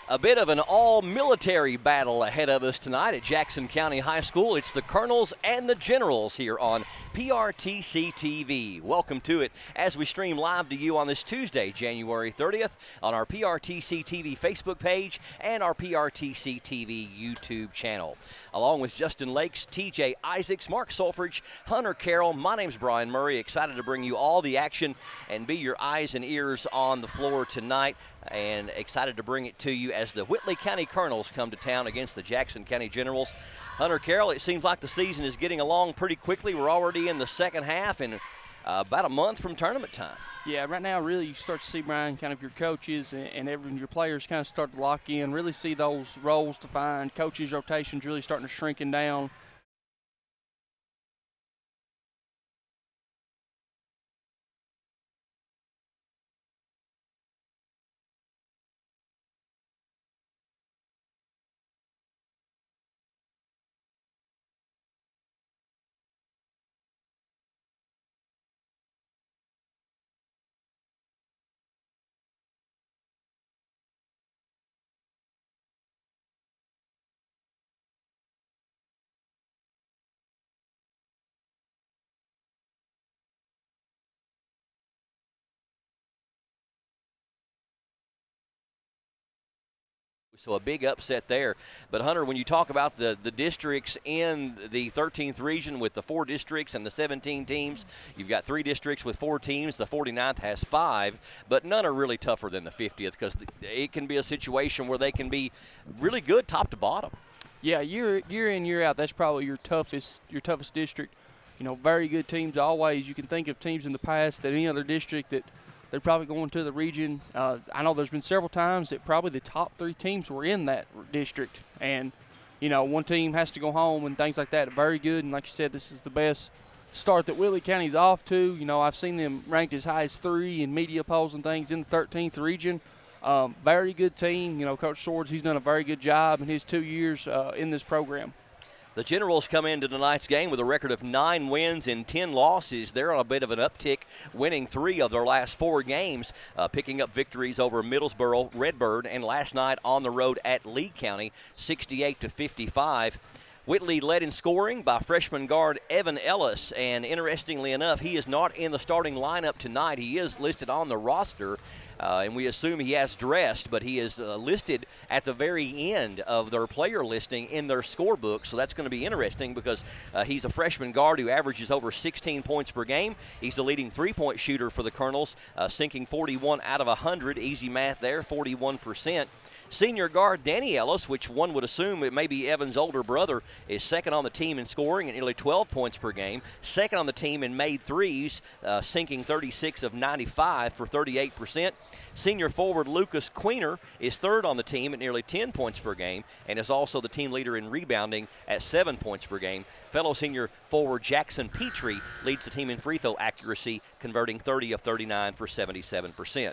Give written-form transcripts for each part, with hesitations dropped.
A bit of an all-military battle ahead of us tonight at Jackson County High School. It's the Colonels and the Generals here on PRTC TV. Welcome to it as we stream live to you on this Tuesday, January 30th, on our PRTC TV Facebook page and our PRTC TV YouTube channel. Along with Justin Lakes, TJ Isaacs, Mark Solfridge, Hunter Carroll, my name's Brian Murray. Excited to bring you all the action and be your eyes and ears on the floor tonight, and excited to bring it to you as the Whitley County Colonels come to town against the Jackson County Generals. Hunter Carroll, it seems like the season is getting along pretty quickly. We're already in the second half and about a month from tournament time. Yeah, right now really you start to see, Brian, kind of your coaches and your players kind of start to lock in, really see those roles defined, coaches' rotations really starting to shrinking down. So a big upset there. But, Hunter, when you talk about the districts in the 13th region with the 4 districts and the 17 teams, you've got 3 districts with 4 teams. The 49th has 5, but none are really tougher than the 50th because it can be a situation where they can be really good top to bottom. Yeah, year in, year out, that's probably your toughest district. You know, very good teams always. You can think of teams in the past that any other district that they're probably going to the region. I know there's been several times that probably the top 3 teams were in that district. And, you know, one team has to go home and things like that. Very good. And like you said, this is the best start that Whitley County's off to. You know, I've seen them ranked as high as 3 in media polls and things in the 13th region. Very good team. You know, Coach Swords, he's done a very good job in his 2 years in this program. The Generals come into tonight's game with a record of 9 wins and 10 losses. They're on a bit of an uptick, winning 3 of their last 4 games, picking up victories over Middlesboro, Redbird, and last night on the road at Lee County, 68-55. Whitley led in scoring by freshman guard Evan Ellis, and interestingly enough, he is not in the starting lineup tonight. He is listed on the roster, and we assume he has dressed, but he is listed at the very end of their player listing in their scorebook, so that's going to be interesting because he's a freshman guard who averages over 16 points per game. He's the leading three-point shooter for the Colonels, sinking 41 out of 100. Easy math there, 41%. Senior guard Danny Ellis, which one would assume it may be Evan's older brother, is second on the team in scoring at nearly 12 points per game. Second on the team in made threes, sinking 36 of 95 for 38%. Senior forward Lucas Queener is third on the team at nearly 10 points per game and is also the team leader in rebounding at 7 points per game. Fellow senior forward Jackson Petrie leads the team in free throw accuracy, converting 30 of 39 for 77%.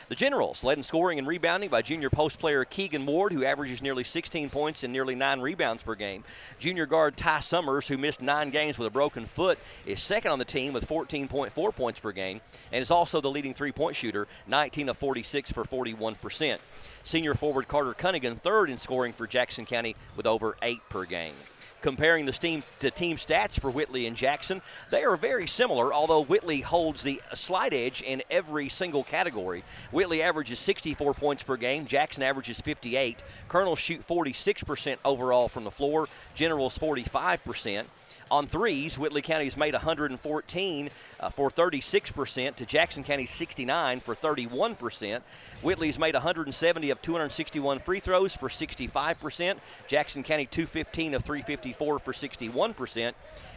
The Generals led in scoring and rebounding by junior post player Keegan Ward, who averages nearly 16 points and nearly 9 rebounds per game. Junior guard Ty Summers, who missed 9 games with a broken foot, is second on the team with 14.4 points per game and is also the leading three-point shooter, 19 of 46 for 41%. Senior forward Carter Cunningham, third in scoring for Jackson County with over 8 per game. Comparing the team stats for Whitley and Jackson, they are very similar, although Whitley holds the slight edge in every single category. Whitley averages 64 points per game. Jackson averages 58. Colonels shoot 46% overall from the floor. Generals 45%. On threes, Whitley County's made 114 for 36% to Jackson County's 69 for 31%. Whitley's made 170 of 261 free throws for 65%. Jackson County 215 of 354 for 61%.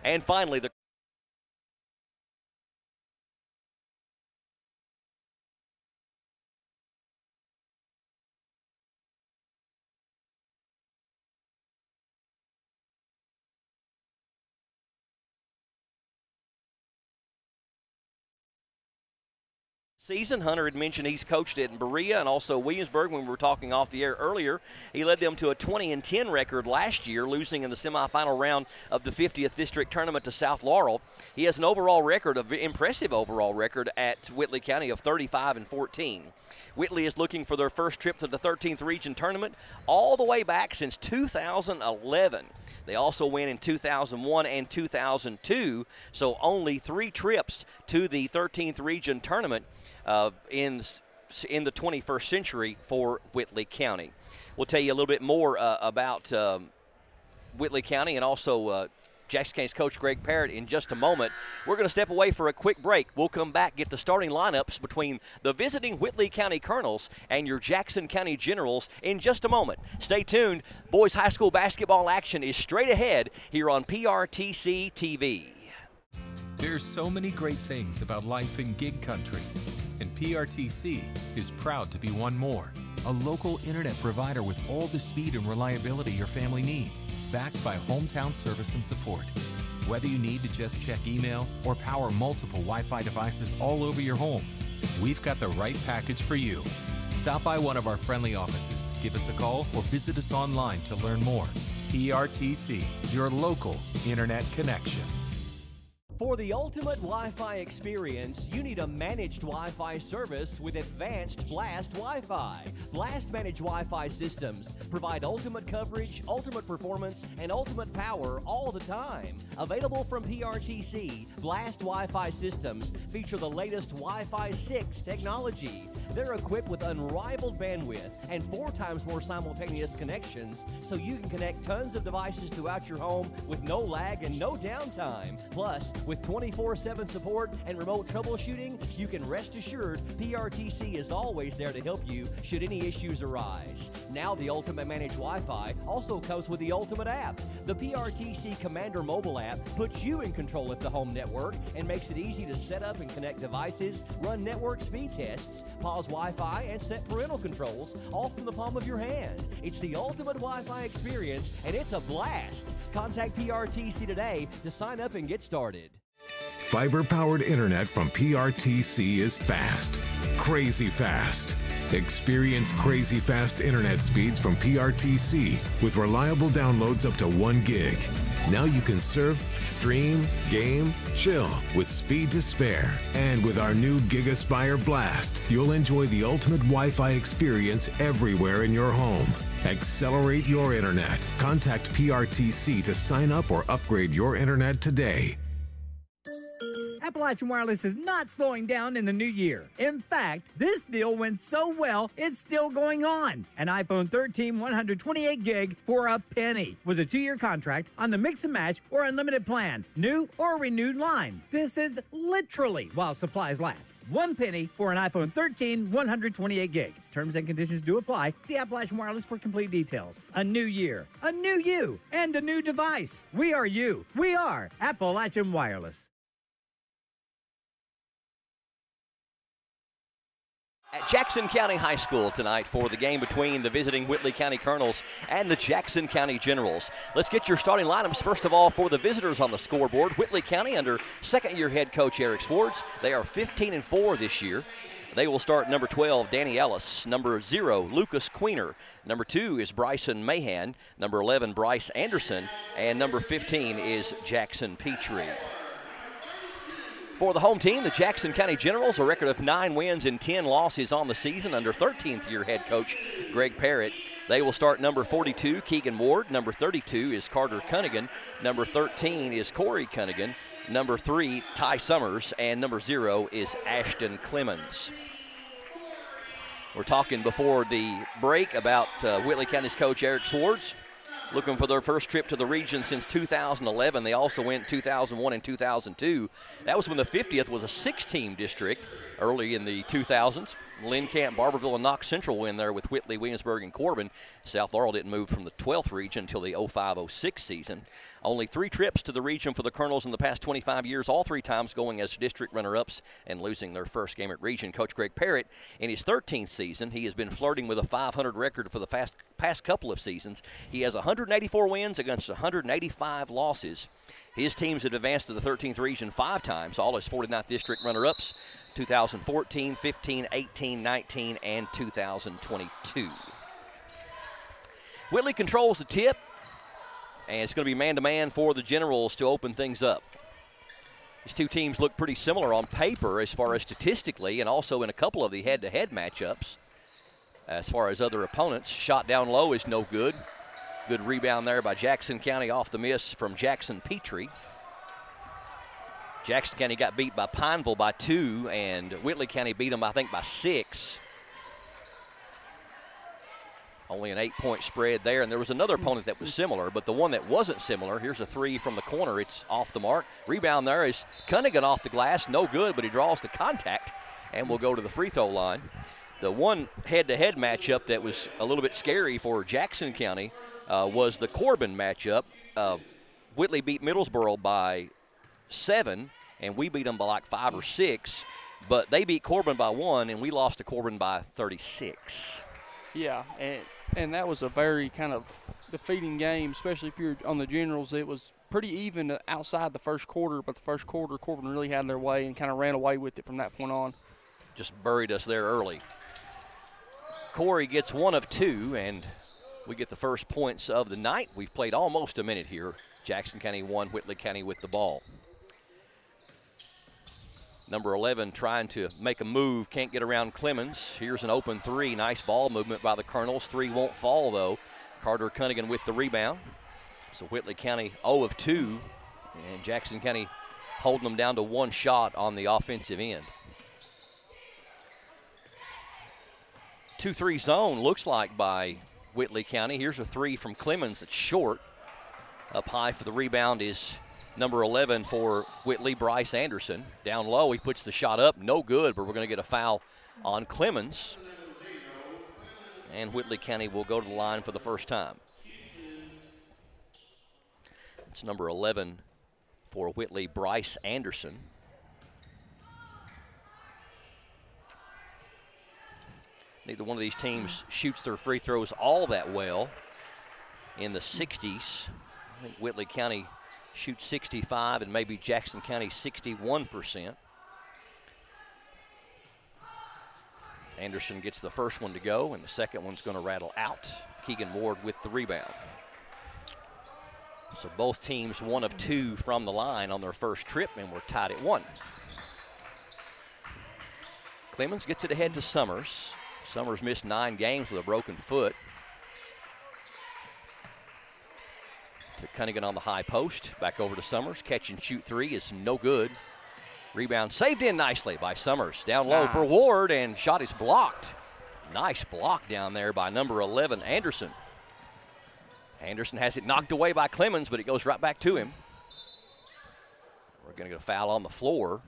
And finally, the season. Hunter had mentioned he's coached at Berea and also Williamsburg when we were talking off the air earlier. He led them to a 20-10 record last year, losing in the semifinal round of the 50th District Tournament to South Laurel. He has an impressive overall record at Whitley County of 35-14. Whitley is looking for their first trip to the 13th Region Tournament all the way back since 2011. They also went in 2001 and 2002, so only 3 trips to the 13th Region Tournament in the 21st century for Whitley County. We'll tell you a little bit more about Whitley County and also Jackson County's coach Greg Parrott in just a moment. We're going to step away for a quick break. We'll come back, get the starting lineups between the visiting Whitley County Colonels and your Jackson County Generals in just a moment. Stay tuned. Boys high school basketball action is straight ahead here on PRTC TV. There's so many great things about life in gig country, and PRTC is proud to be one more. A local internet provider with all the speed and reliability your family needs, backed by hometown service and support. Whether you need to just check email or power multiple Wi-Fi devices all over your home, we've got the right package for you. Stop by one of our friendly offices, give us a call, or visit us online to learn more. PRTC, your local internet connection. For the ultimate Wi-Fi experience, you need a managed Wi-Fi service with advanced Blast Wi-Fi. Blast managed Wi-Fi systems provide ultimate coverage, ultimate performance, and ultimate power all the time. Available from PRTC, Blast Wi-Fi systems feature the latest Wi-Fi 6 technology. They're equipped with unrivaled bandwidth and 4 times more simultaneous connections, so you can connect tons of devices throughout your home with no lag and no downtime. Plus, with 24/7 support and remote troubleshooting, you can rest assured PRTC is always there to help you should any issues arise. Now the Ultimate Managed Wi-Fi also comes with the Ultimate app. The PRTC Commander mobile app puts you in control of the home network and makes it easy to set up and connect devices, run network speed tests, pause Wi-Fi, and set parental controls all from the palm of your hand. It's the ultimate Wi-Fi experience, and it's a blast. Contact PRTC today to sign up and get started. Fiber-powered internet from PRTC is fast, crazy fast. Experience crazy fast internet speeds from PRTC with reliable downloads up to 1 gig. Now you can surf, stream, game, chill with speed to spare. And with our new GigaSpire Blast, you'll enjoy the ultimate Wi-Fi experience everywhere in your home. Accelerate your internet. Contact PRTC to sign up or upgrade your internet today. Appalachian Wireless is not slowing down in the new year. In fact, this deal went so well, it's still going on. An iPhone 13 128 gig for a penny with a 2-year contract on the mix and match or unlimited plan, new or renewed line. This is literally while supplies last. 1 penny for an iPhone 13 128 gig. Terms and conditions do apply. See Appalachian Wireless for complete details. A new year, a new you, and a new device. We are you. We are Appalachian Wireless. At Jackson County High School tonight for the game between the visiting Whitley County Colonels and the Jackson County Generals. Let's get your starting lineups. First of all, for the visitors on the scoreboard, Whitley County under second-year head coach Eric Swartz. They are 15-4 this year. They will start number 12, Danny Ellis. Number 0, Lucas Queener. Number 2 is Bryson Mahan. Number 11, Bryce Anderson. And number 15 is Jackson Petrie. For the home team, the Jackson County Generals, a record of 9 wins and 10 losses on the season under 13th-year head coach Greg Parrott. They will start number 42, Keegan Ward. Number 32 is Carter Cunningham. Number 13 is Corey Cunningham. Number 3, Ty Summers. And number 0 is Ashton Clemens. We're talking before the break about Whitley County's coach Eric Swartz. Looking for their first trip to the region since 2011. They also went 2001 and 2002. That was when the 50th was a 6-team district early in the 2000s. Lynn Camp, Barberville, and Knox Central win there with Whitley, Williamsburg, and Corbin. South Laurel didn't move from the 12th region until the 05-06 season. Only 3 trips to the region for the Colonels in the past 25 years, all 3 times going as district runner-ups and losing their first game at region. Coach Greg Parrott, in his 13th season, he has been flirting with a 500 record for the past couple of seasons. He has 184 wins against 185 losses. His teams have advanced to the 13th region 5 times, all as 49th district runner-ups. 2014, 15, 18, 19, and 2022. Whitley controls the tip, and it's going to be man-to-man for the Generals to open things up. These two teams look pretty similar on paper as far as statistically, and also in a couple of the head-to-head matchups. As far as other opponents, shot down low is no good. Good rebound there by Jackson County off the miss from Jackson Petrie. Jackson County got beat by Pineville by 2, and Whitley County beat them, I think, by 6. Only an 8-point spread there, and there was another opponent that was similar, but the one that wasn't similar, here's a 3 from the corner. It's off the mark. Rebound there is Cunningham off the glass. No good, but he draws the contact and will go to the free throw line. The one head-to-head matchup that was a little bit scary for Jackson County was the Corbin matchup. Whitley beat Middlesboro by 7, and we beat them by like 5 or 6, but they beat Corbin by 1, and we lost to Corbin by 36. Yeah, and that was a very kind of defeating game, especially if you're on the Generals. It was pretty even outside the first quarter, but the first quarter, Corbin really had their way and kind of ran away with it from that point on. Just buried us there early. Corey gets 1 of 2, and we get the first points of the night. We've played almost a minute here. Jackson County 1, Whitley County with the ball. Number 11 trying to make a move, can't get around Clemens. Here's an open 3, nice ball movement by the Colonels. 3 won't fall though. Carter Cunningham with the rebound. So Whitley County 0 of 2, and Jackson County holding them down to 1 shot on the offensive end. 2-3 zone looks like by Whitley County. Here's a 3 from Clemens that's short. Up high for the rebound is number 11 for Whitley, Bryce Anderson. Down low, he puts the shot up, no good, but we're going to get a foul on Clemens. And Whitley County will go to the line for the first time. It's number 11 for Whitley, Bryce Anderson. Neither one of these teams shoots their free throws all that well in the 60s. I think Whitley County shoots 65 and maybe Jackson County 61%. Anderson gets the first one to go, and the second one's going to rattle out. Keegan Ward with the rebound. So both teams 1 of 2 from the line on their first trip, and we're tied at 1. Clemens gets it ahead to Summers. Summers missed 9 games with a broken foot. To Cunningham on the high post. Back over to Summers. Catch and shoot 3 is no good. Rebound saved in nicely by Summers. Down low for Ward, and shot is blocked. Nice block down there by number 11, Anderson. Anderson has it knocked away by Clemens, but it goes right back to him. We're going to get a foul on the floor.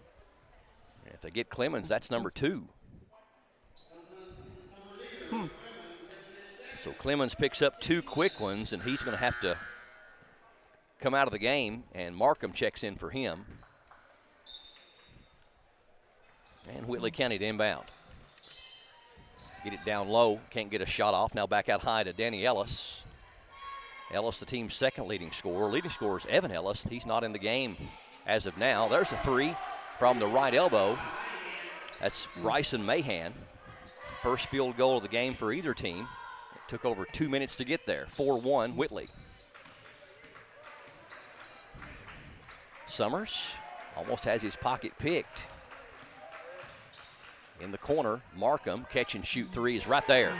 And if they get Clemens, that's number 2. So Clemens picks up 2 quick ones, and he's going to have to come out of the game, and Markham checks in for him. And Whitley County to inbound. Get it down low, can't get a shot off. Now back out high to Danny Ellis. Ellis, the team's second leading scorer. Leading scorer is Evan Ellis. He's not in the game as of now. There's a 3 from the right elbow. That's Bryson Mahan. First field goal of the game for either team. It took over 2 minutes to get there. 4-1 Whitley. Summers almost has his pocket picked. In the corner, Markham, catch and shoot 3 is right there.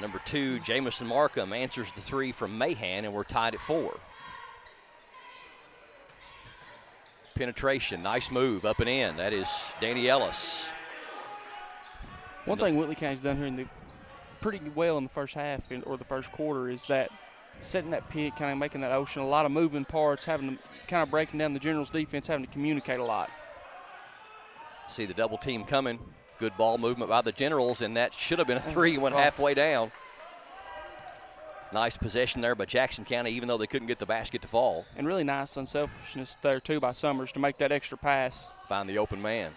Number 2, Jamison Markham answers the 3 from Mahan, and we're tied at 4. Penetration, nice move, up and in. That is Danny Ellis. One thing Whitley County's done here pretty well in the first half or the first quarter is that setting that pick, kind of making that ocean, a lot of moving parts, having to kind of breaking down the Generals' defense, having to communicate a lot. See the double team coming. Good ball movement by the Generals, and that should have been a 3, went halfway down. Nice possession there by Jackson County, even though they couldn't get the basket to fall. And really nice unselfishness there, too, by Summers to make that extra pass. Find the open man.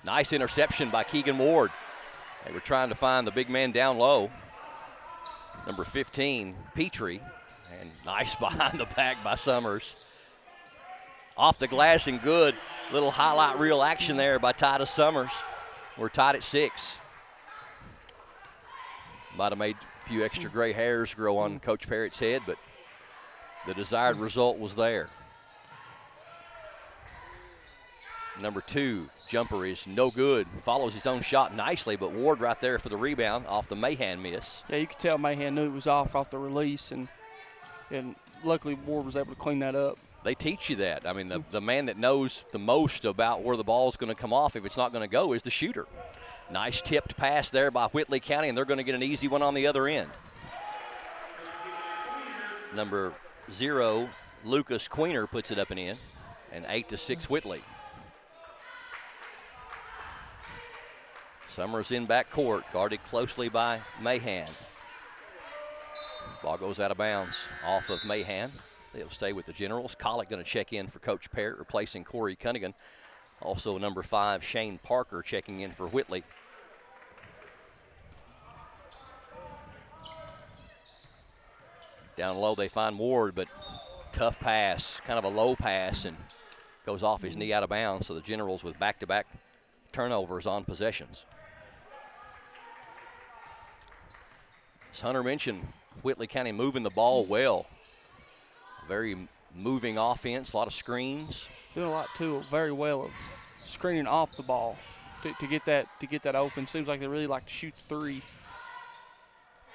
Nice interception by Keegan Ward. They were trying to find the big man down low. Number 15, Petrie. And nice behind the back by Summers. Off the glass and good. Little highlight reel action there by Titus Summers. We're tied at 6. Might have made a few extra gray hairs grow on Coach Parrott's head, but the desired result was there. Number 2 jumper is no good. Follows his own shot nicely, but Ward right there for the rebound off the Mahan miss. Yeah, you could tell Mahan knew it was off the release, and luckily Ward was able to clean that up. They teach you that. I mean, the man that knows the most about where the ball is going to come off if it's not going to go is the shooter. Nice tipped pass there by Whitley County, and they're going to get an easy one on the other end. Number 0, Lucas Queener puts it up and in, and 8-6 Whitley. Summers in back court, guarded closely by Mahan. Ball goes out of bounds off of Mahan. They'll stay with the Generals. Collick going to check in for Coach Parrott, replacing Corey Cunningham. Also number 5, Shane Parker, checking in for Whitley. Down low they find Ward, but tough pass, kind of a low pass, and goes off his knee out of bounds. So the Generals with back-to-back turnovers on possessions. As Hunter mentioned, Whitley County moving the ball well. Very moving offense, a lot of screens. Doing a lot too, very well of screening off the ball to get that open. Seems like they really like to shoot 3.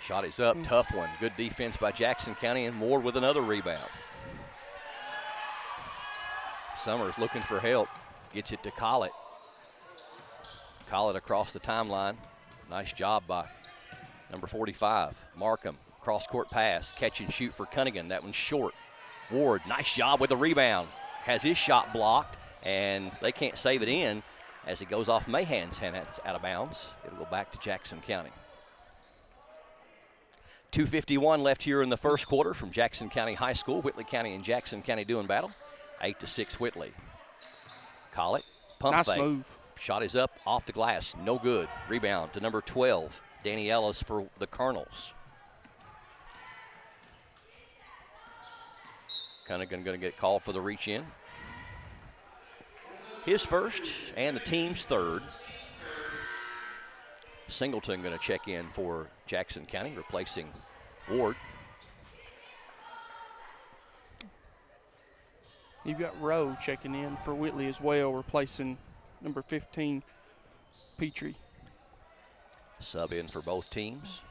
Shot is up, tough one. Good defense by Jackson County, and Ward with another rebound. Summers looking for help, gets it to Collett. Collett across the timeline. Nice job by number 45, Markham. Cross-court pass, catch and shoot for Cunningham. That one's short. Ward, nice job with the rebound. Has his shot blocked, and they can't save it in as it goes off Mahan's hand. That's out of bounds. It'll go back to Jackson County. 2:51 left here in the first quarter from Jackson County High School. Whitley County and Jackson County doing battle. 8-6 Whitley. Collett, pump nice fake. Move. Shot is up, off the glass, no good. Rebound to number 12, Danny Ellis for the Colonels. Cunningham going to get called for the reach in. His first and the team's third. Singleton going to check in for Jackson County, replacing Ward. You've got Rowe checking in for Whitley as well, replacing number 15, Petrie. Sub in for both teams.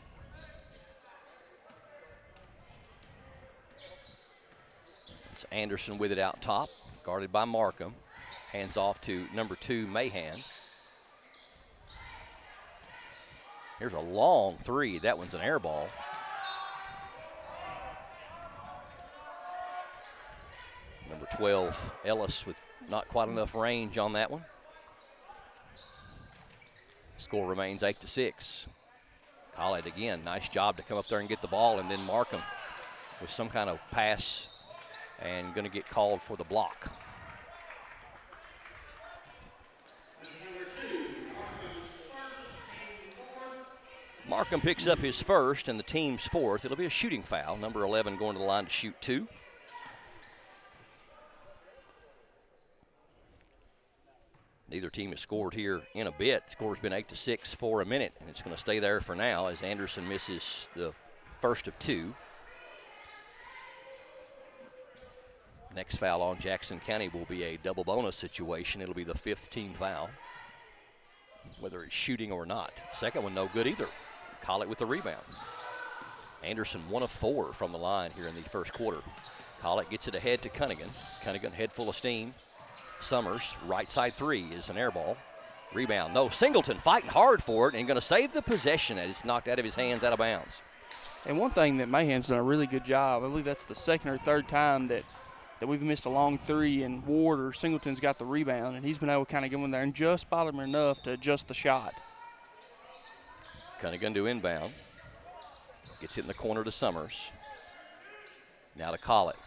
It's Anderson with it out top, guarded by Markham. Hands off to number 2, Mahan. Here's a long 3. That one's an air ball. Number 12, Ellis, with not quite enough range on that one. Score remains 8-6. Collett again, nice job to come up there and get the ball, and then Markham with some kind of pass and going to get called for the block. Markham picks up his first and the team's fourth. It'll be a shooting foul. Number 11 going to the line to shoot 2. Neither team has scored here in a bit. Score's been 8-6 for a minute, and it's going to stay there for now as Anderson misses the first of 2. Next foul on Jackson County will be a double bonus situation. It'll be the 5th team foul, whether it's shooting or not. Second one, no good either. Collett with the rebound. Anderson 1 of 4 from the line here in the first quarter. Collett gets it ahead to Cunningham. Cunningham head full of steam. Summers, right side 3 is an air ball. Rebound, no. Singleton fighting hard for it and going to save the possession as it's knocked out of his hands, out of bounds. And one thing that Mahan's done a really good job, I believe that's the second or third time that we've missed a long 3 and Ward or Singleton's got the rebound, and he's been able to kind of go in there and just bother him enough to adjust the shot. Cunningham to inbound. Gets it in the corner to Summers. Now to Collett.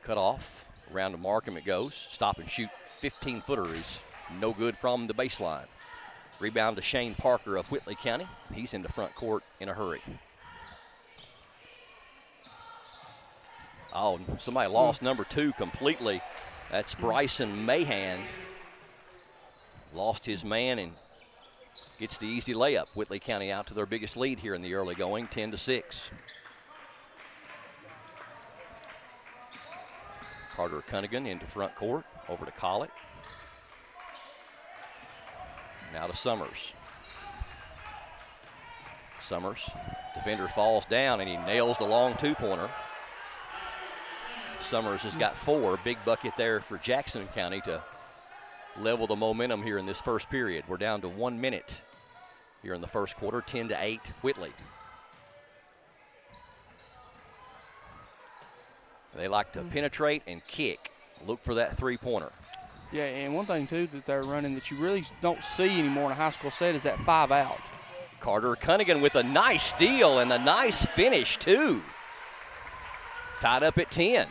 Cut off. Around to Markham it goes. Stop and shoot. 15-footer is no good from the baseline. Rebound to Shane Parker of Whitley County. He's into front court in a hurry. Oh, somebody lost number 2 completely. That's Bryson Mahan. Lost his man and gets the easy layup. Whitley County out to their biggest lead here in the early going, 10-6. Carter Cunningham into front court, over to Collett. Now to Summers. Summers, defender falls down and he nails the long 2-pointer. Summers has got 4, big bucket there for Jackson County to level the momentum here in this first period. We're down to 1 minute here in the first quarter, 10-8 Whitley. They like to penetrate and kick. Look for that 3-pointer. Yeah, and one thing, too, that they're running that you really don't see anymore in a high school set is that 5-out. Carter Cunningham with a nice steal and a nice finish, too. Tied up at 10.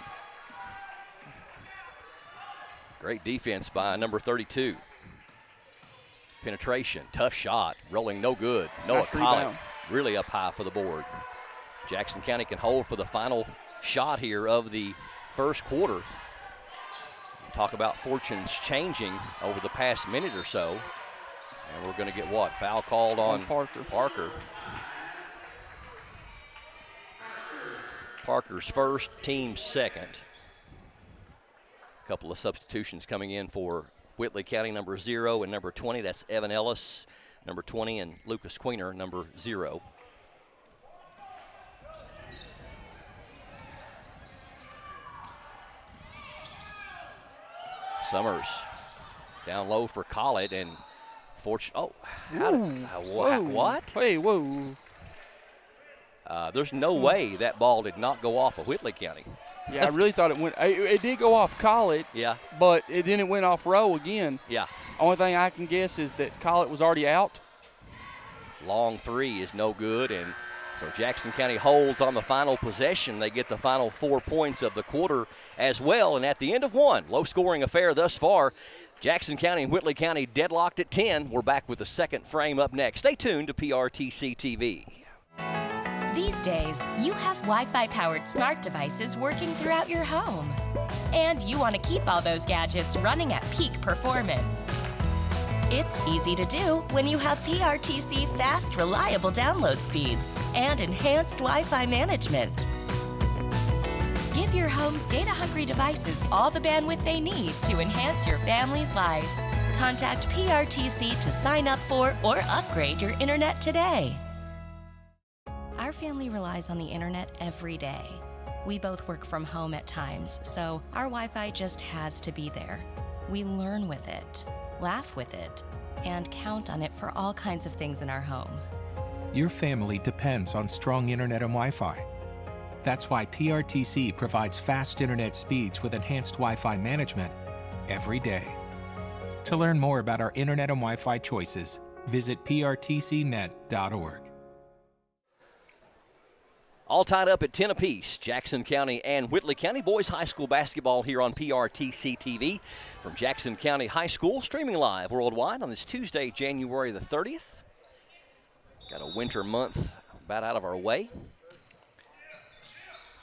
Great defense by number 32. Penetration, tough shot, rolling no good. Noah Collett really up high for the board. Jackson County can hold for the final shot here of the first quarter. Talk about fortunes changing over the past minute or so. And we're going to get what? Foul called on Parker. Parker's first, team's second. A couple of substitutions coming in for Whitley County, number 0 and number 20. That's Evan Ellis, number 20, and Lucas Queener, number 0. Summers down low for Collett and what? Hey, whoa. There's no way that ball did not go off of Whitley County. Yeah, I really thought it went. It did go off Collett. Yeah. But then it went off Rowe again. Yeah. Only thing I can guess is that Collett was already out. Long 3 is no good, and so Jackson County holds on the final possession. They get the final 4 points of the quarter as well, and at the end of 1, low-scoring affair thus far. Jackson County and Whitley County deadlocked at 10. We're back with the second frame up next. Stay tuned to PRTC TV. These days, you have Wi-Fi powered smart devices working throughout your home. And you want to keep all those gadgets running at peak performance. It's easy to do when you have PRTC fast, reliable download speeds and enhanced Wi-Fi management. Give your home's data-hungry devices all the bandwidth they need to enhance your family's life. Contact PRTC to sign up for or upgrade your internet today. Our family relies on the internet every day. We both work from home at times, so our Wi-Fi just has to be there. We learn with it, laugh with it, and count on it for all kinds of things in our home. Your family depends on strong internet and Wi-Fi. That's why PRTC provides fast internet speeds with enhanced Wi-Fi management every day. To learn more about our internet and Wi-Fi choices, visit prtcnet.org. All tied up at 10 apiece. Jackson County and Whitley County boys high school basketball here on PRTC TV from Jackson County High School, streaming live worldwide on this Tuesday, January the 30th. Got a winter month about out of our way.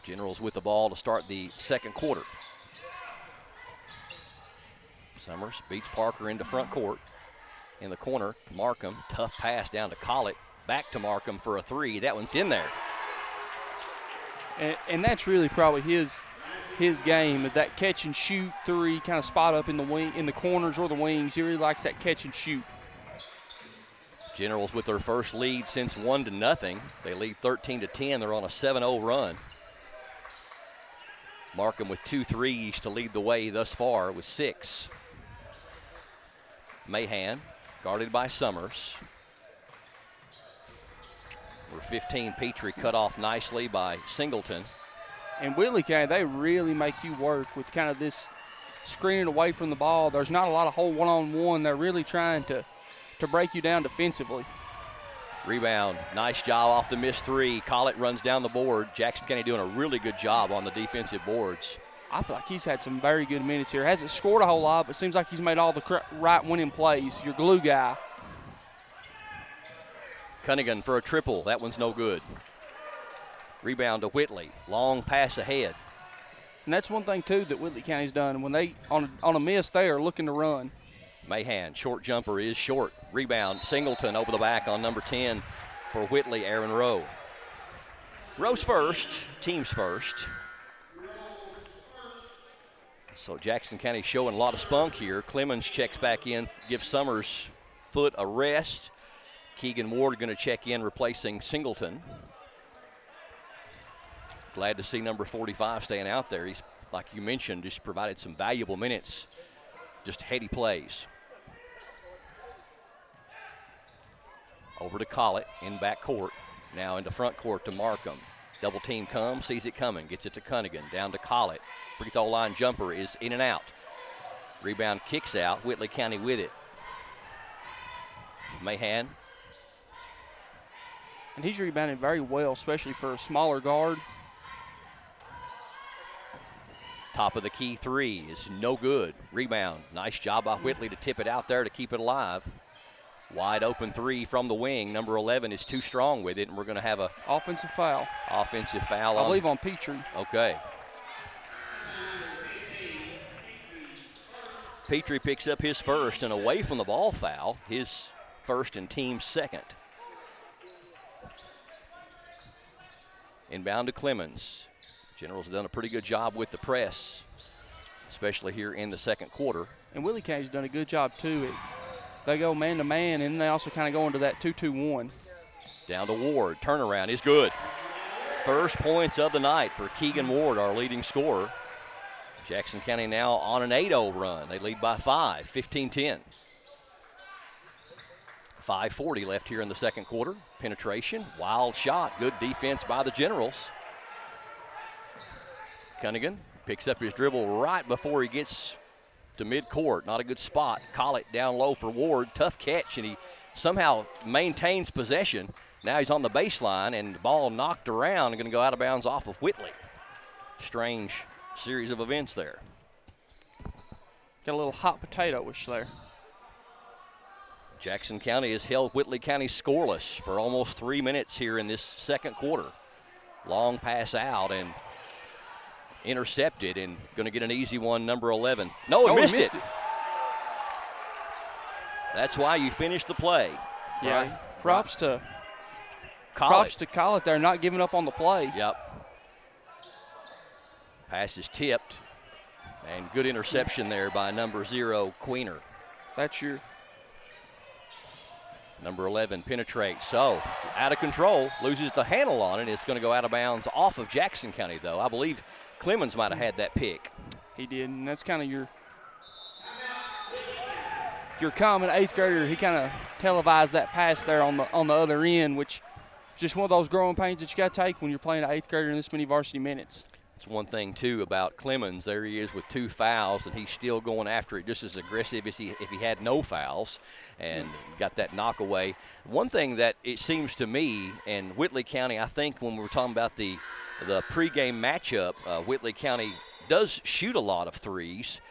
Generals with the ball to start the second quarter. Summers beats Parker into front court. In the corner, Markham, tough pass down to Collett. Back to Markham for a 3. That one's in there. And that's really probably his game, that catch and shoot 3, kind of spot up in the wing, in the corners or the wings. He really likes that catch and shoot. Generals with their first lead since 1-0. They lead 13-10. They're on a 7-0 run. Markham with 2 threes to lead the way thus far with 6. Mahan guarded by Summers. Number 15, Petrie, cut off nicely by Singleton. And Whitley County, they really make you work with kind of this screening away from the ball. There's not a lot of whole one-on-one. They're really trying to break you down defensively. Rebound, nice job off the missed 3. Collett runs down the board. Jackson County doing a really good job on the defensive boards. I feel like he's had some very good minutes here. Hasn't scored a whole lot, but seems like he's made all the right winning plays. Your glue guy. Cunningham for a triple. That one's no good. Rebound to Whitley. Long pass ahead. And that's one thing, too, that Whitley County's done. When they, on a miss, they are looking to run. Mahan, short jumper is short. Rebound, Singleton over the back on number 10 for Whitley, Aaron Rowe. Rowe's first, team's first. So Jackson County showing a lot of spunk here. Clemens checks back in, gives Summers' foot a rest. Keegan Ward going to check in, replacing Singleton. Glad to see number 45 staying out there. He's, like you mentioned, just provided some valuable minutes, just heady plays. Over to Collett in back court. Now into front court to Markham. Double team comes, sees it coming, gets it to Cunningham. Down to Collett. Free throw line jumper is in and out. Rebound kicks out. Whitley County with it. Mahan. And he's rebounded very well, especially for a smaller guard. Top of the key three is no good. Rebound. Nice job by Whitley to tip it out there to keep it alive. Wide open three from the wing. Number 11 is too strong with it, and we're going to have a offensive foul. Offensive foul. I believe on Petrie. Okay. Petrie picks up his first, and away from the ball foul, his first and team's second. Inbound to Clemens. Generals have done a pretty good job with the press, especially here in the second quarter. And Whitley County's done a good job, too. They go man-to-man, and they also kind of go into that 2-2-1. Down to Ward. Turnaround is good. First points of the night for Keegan Ward, our leading scorer. Jackson County now on an 8-0 run. They lead by 5, 15-10. 5:40 left here in the second quarter. Penetration, wild shot, good defense by the Generals. Cunningham picks up his dribble right before he gets to midcourt. Not a good spot. Collett down low for Ward. Tough catch, and he somehow maintains possession. Now he's on the baseline, and the ball knocked around and going to go out of bounds off of Whitley. Strange series of events there. Got a little hot potato-ish there. Jackson County has held Whitley County scoreless for almost 3 minutes here in this second quarter. Long pass out and intercepted, and going to get an easy one, number 11. No, he missed it. That's why you finished the play. Yeah, right. Props to Collett there, not giving up on the play. Yep. Pass is tipped, and good interception there by number 0, Queener. That's your number 11 penetrates. So out of control, loses the handle on it. It's going to go out of bounds off of Jackson County, though. I believe Clemens might have had that pick. He did, and that's kind of your common eighth grader. He kind of televised that pass there on the other end, which is just one of those growing pains that you got to take when you're playing an eighth grader in this many varsity minutes. It's one thing, too, about Clemens. There he is with 2 fouls, and he's still going after it just as aggressive as if he had no fouls, and got that knockaway. One thing that it seems to me, and Whitley County, I think when we were talking about the pregame matchup, Whitley County does shoot a lot of threes.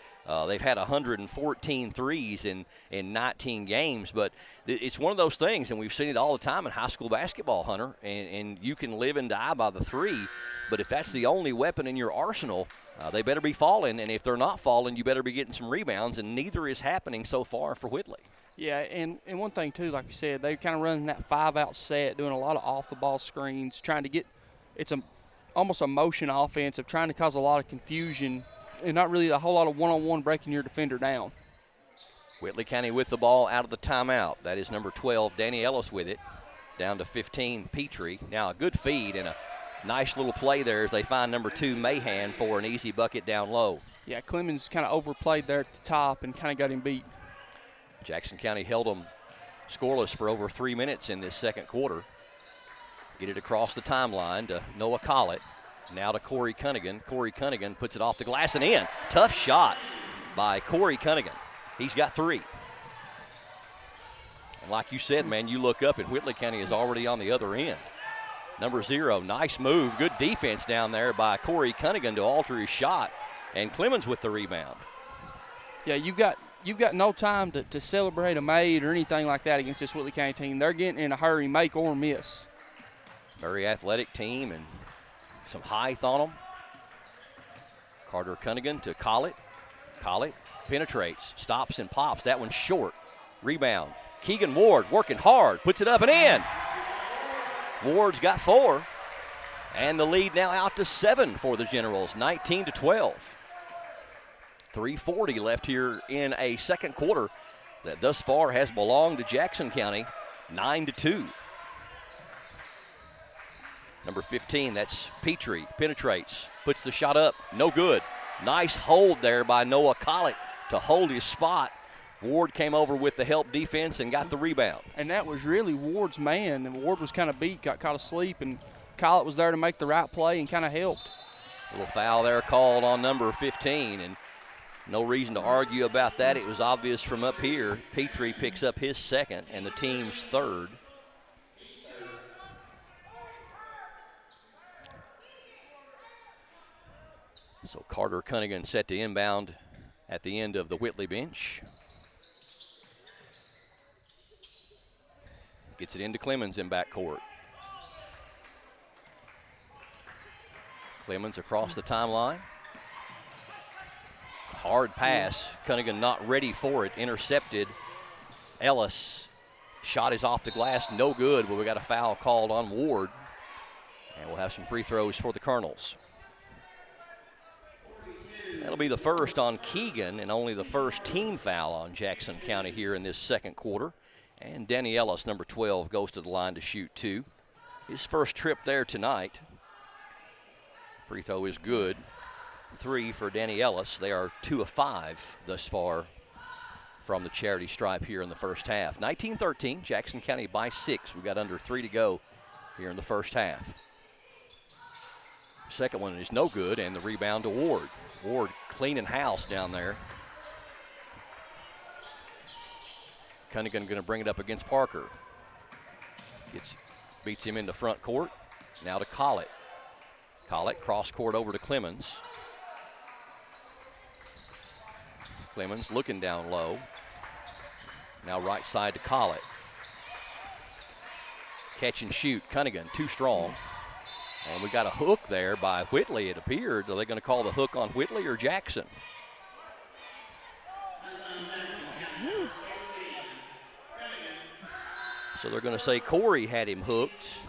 They've had 114 threes in 19 games, but it's one of those things, and we've seen it all the time in high school basketball, Hunter, and you can live and die by the three, but if that's the only weapon in your arsenal, they better be falling, and if they're not falling, you better be getting some rebounds, and neither is happening so far for Whitley. Yeah, and one thing, too, like you said, they're kind of running that 5-out set, doing a lot of off-the-ball screens, trying to get – it's almost a motion offense of trying to cause a lot of confusion and not really a whole lot of one-on-one breaking your defender down. Whitley County with the ball out of the timeout. That is number 12, Danny Ellis with it. Down to 15, Petrie. Now a good feed and a nice little play there as they find number 2, Mahan, for an easy bucket down low. Yeah, Clemens kind of overplayed there at the top and kind of got him beat. Jackson County held them scoreless for over 3 minutes in this second quarter. Get it across the timeline to Noah Collett. Now to Corey Cunningham. Corey Cunningham puts it off the glass and in. Tough shot by Corey Cunningham. He's got 3. And like you said, man, you look up and Whitley County is already on the other end. Number 0, nice move. Good defense down there by Corey Cunningham to alter his shot. And Clemens with the rebound. Yeah, you've got no time to celebrate a made or anything like that against this Whitley County team. They're getting in a hurry, make or miss. Very athletic team and some height on them. Carter Cunningham to Collett. Collett penetrates, stops and pops. That one's short. Rebound. Keegan Ward working hard, puts it up and in. Ward's got 4. And the lead now out to 7 for the Generals, 19-12. 3:40 left here in a second quarter that thus far has belonged to Jackson County, 9-2. Number 15, that's Petrie, penetrates, puts the shot up, no good. Nice hold there by Noah Collett to hold his spot. Ward came over with the help defense and got the rebound. And that was really Ward's man, and Ward was kind of beat, got caught asleep, and Collett was there to make the right play and kind of helped. A little foul there called on number 15, and no reason to argue about that. It was obvious from up here. Petrie picks up his second and the team's third. So Carter Cunningham set to inbound at the end of the Whitley bench. Gets it into Clemens in backcourt. Clemens across the timeline. Hard pass. Cunningham not ready for it. Intercepted. Ellis. Shot is off the glass. No good, but we got a foul called on Ward. And we'll have some free throws for the Colonels. That'll be the first on Keegan and only the first team foul on Jackson County here in this second quarter. And Danny Ellis, number 12, goes to the line to shoot 2. His first trip there tonight. Free throw is good. 3 for Danny Ellis. They are 2 of 5 thus far from the charity stripe here in the first half. 19-13, Jackson County by 6. We've got under 3 to go here in the first half. Second one is no good, and the rebound to Ward. Ward cleaning house down there. Cunningham going to bring it up against Parker. Beats him into front court. Now to Collett. Collett cross court over to Clemens. Clemens looking down low. Now right side to Collett. Catch and shoot. Cunningham too strong. And we got a hook there by Whitley, it appeared. Are they going to call the hook on Whitley or Jackson? So they're going to say Corey had him hooked.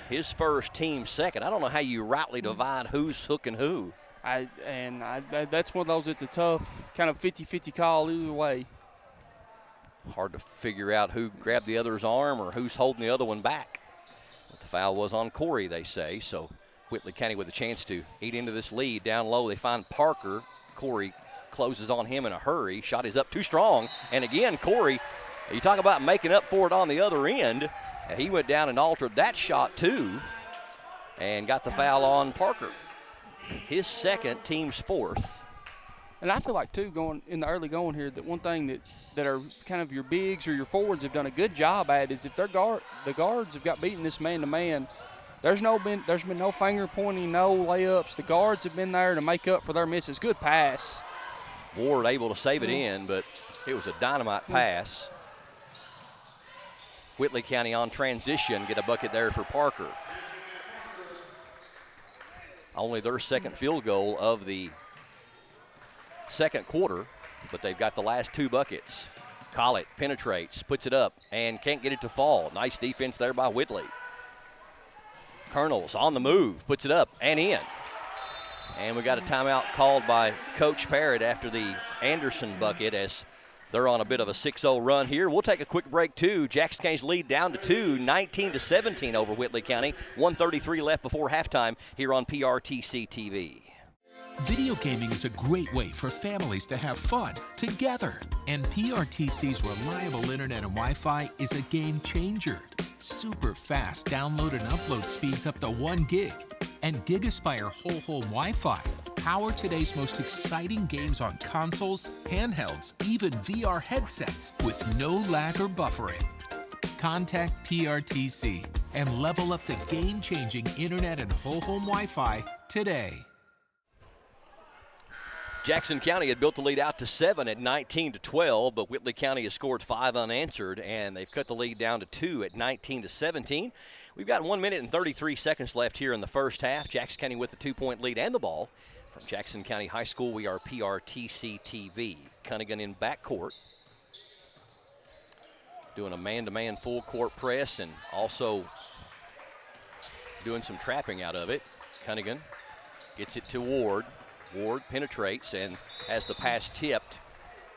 His first, team second. I don't know how you rightly divide who's hooking who. That's one of those, it's a tough kind of 50-50 call either way. Hard to figure out who grabbed the other's arm or who's holding the other one back. But the foul was on Corey, they say. So Whitley County with a chance to eat into this lead. Down low, they find Parker. Corey closes on him in a hurry. Shot is up too strong. And again, Corey, you talk about making up for it on the other end. He went down and altered that shot too and got the foul on Parker. His second, team's fourth. And I feel like, too, going in the early going here, that one thing that are kind of your bigs or your forwards have done a good job at is if the guards have got beaten this man-to-man, there's been no finger pointing, no layups. The guards have been there to make up for their misses. Good pass. Ward able to save it in, but it was a dynamite pass. Whitley County on transition, get a bucket there for Parker. Only their second field goal of the second quarter, but they've got the last 2 buckets. Collett penetrates, puts it up, and can't get it to fall. Nice defense there by Whitley. Colonels on the move, puts it up and in. And we got a timeout called by Coach Parrott after the Anderson bucket as they're on a bit of a 6-0 run here. We'll take a quick break, too. Jackson County's lead down to 2, 19-17 over Whitley County. 1:33 left before halftime here on PRTC TV. Video gaming is a great way for families to have fun together. And PRTC's reliable internet and Wi-Fi is a game changer. Super fast download and upload speeds up to 1 gig. And GigaSpire whole home Wi-Fi. Power today's most exciting games on consoles, handhelds, even VR headsets with no lag or buffering. Contact PRTC and level up to game-changing internet and whole home Wi-Fi today. Jackson County had built the lead out to 7 at 19-12, but Whitley County has scored 5 unanswered, and they've cut the lead down to 2 at 19-17. We've got 1 minute and 33 seconds left here in the first half. Jackson County with the 2-point lead and the ball From Jackson County High School, we are PRTC TV. Cunningham in backcourt, doing a man-to-man full court press and also doing some trapping out of it. Cunningham gets it to Ward. Ward penetrates and has the pass tipped.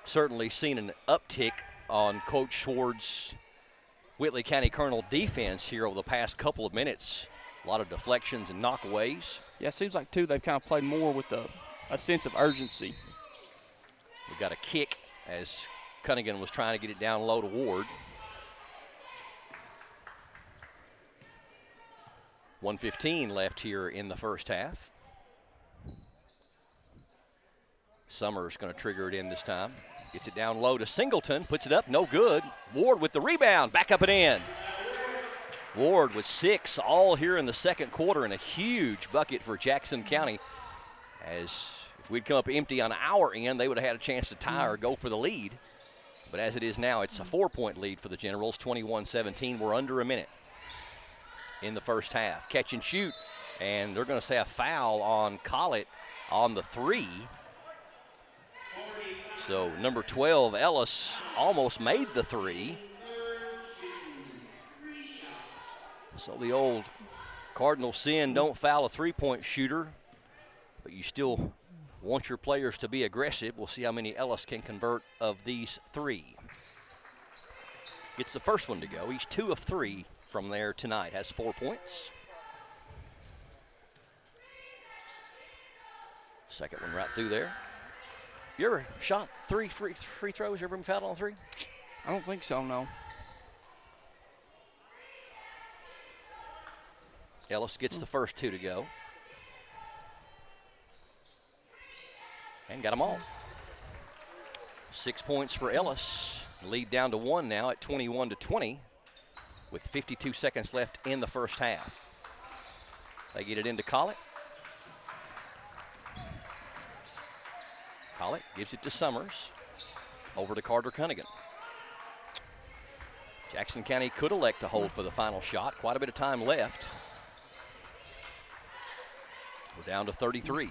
Certainly seen an uptick on Coach Schwartz's Whitley County Colonel defense here over the past couple of minutes. A lot of deflections and knockaways. Yeah, it seems like, too, they've kind of played more with a sense of urgency. We've got a kick as Cunningham was trying to get it down low to Ward. 1:15 left here in the first half. Summers going to trigger it in this time. Gets it down low to Singleton, puts it up, no good. Ward with the rebound, back up and in. Ward with 6 all here in the second quarter, and a huge bucket for Jackson County. As if we'd come up empty on our end, they would have had a chance to tie or go for the lead. But as it is now, it's a 4-point lead for the Generals, 21-17. We're under a minute in the first half. Catch and shoot, and they're going to say a foul on Collett on the 3. So number 12, Ellis, almost made the 3. So the old cardinal sin, don't foul a 3-point shooter, but you still want your players to be aggressive. We'll see how many Ellis can convert of these 3. Gets the first one to go. He's 2 of 3 from there tonight, has 4 points. Second one right through there. You ever shot 3 free throws? You ever been fouled on 3? I don't think so, no. Ellis gets the first 2 to go. And got them all. 6 points for Ellis. Lead down to 1 now at 21-20 with 52 seconds left in the first half. They get it into Collett. Collett gives it to Summers. Over to Carter Cunningham. Jackson County could elect to hold for the final shot. Quite a bit of time left. We're down to 33.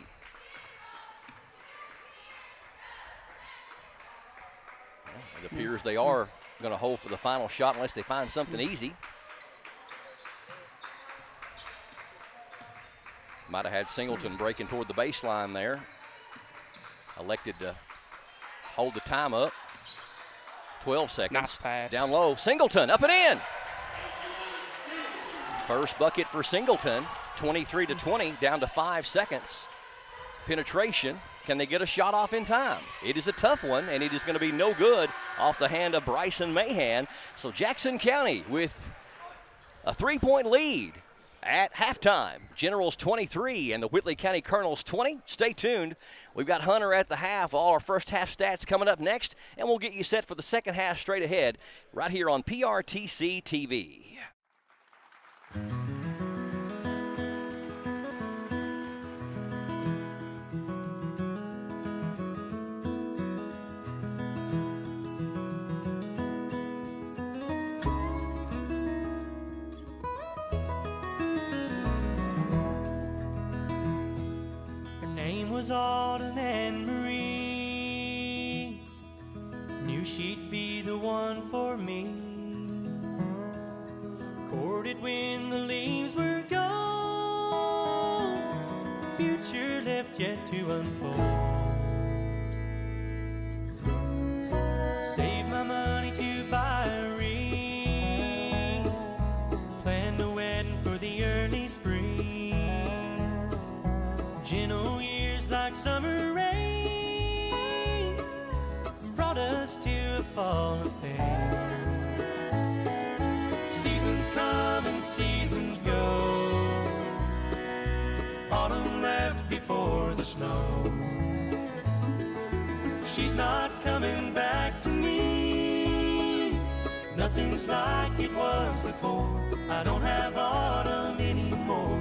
Well, it appears they are going to hold for the final shot unless they find something easy. Might have had Singleton breaking toward the baseline there. Elected to hold the time up. 12 seconds. Nice pass. Down low. Singleton up and in. First bucket for Singleton. 23-20, down to 5 seconds. Penetration. Can they get a shot off in time? It is a tough one, and it is going to be no good off the hand of Bryson Mahan. So Jackson County with a 3-point lead at halftime. Generals 23 and the Whitley County Colonels 20. Stay tuned. We've got Hunter at the half. All our first half stats coming up next, and we'll get you set for the second half straight ahead right here on PRTC TV. Was Autumn and Marie, knew she'd be the one for me. Courted when the leaves were gone, future left yet to unfold. Saved my money to buy a ring, planned a wedding for the early spring. Gentle like summer rain brought us to a fall of pain. Seasons come and seasons go. Autumn left before the snow. She's not coming back to me. Nothing's like it was before. I don't have autumn anymore,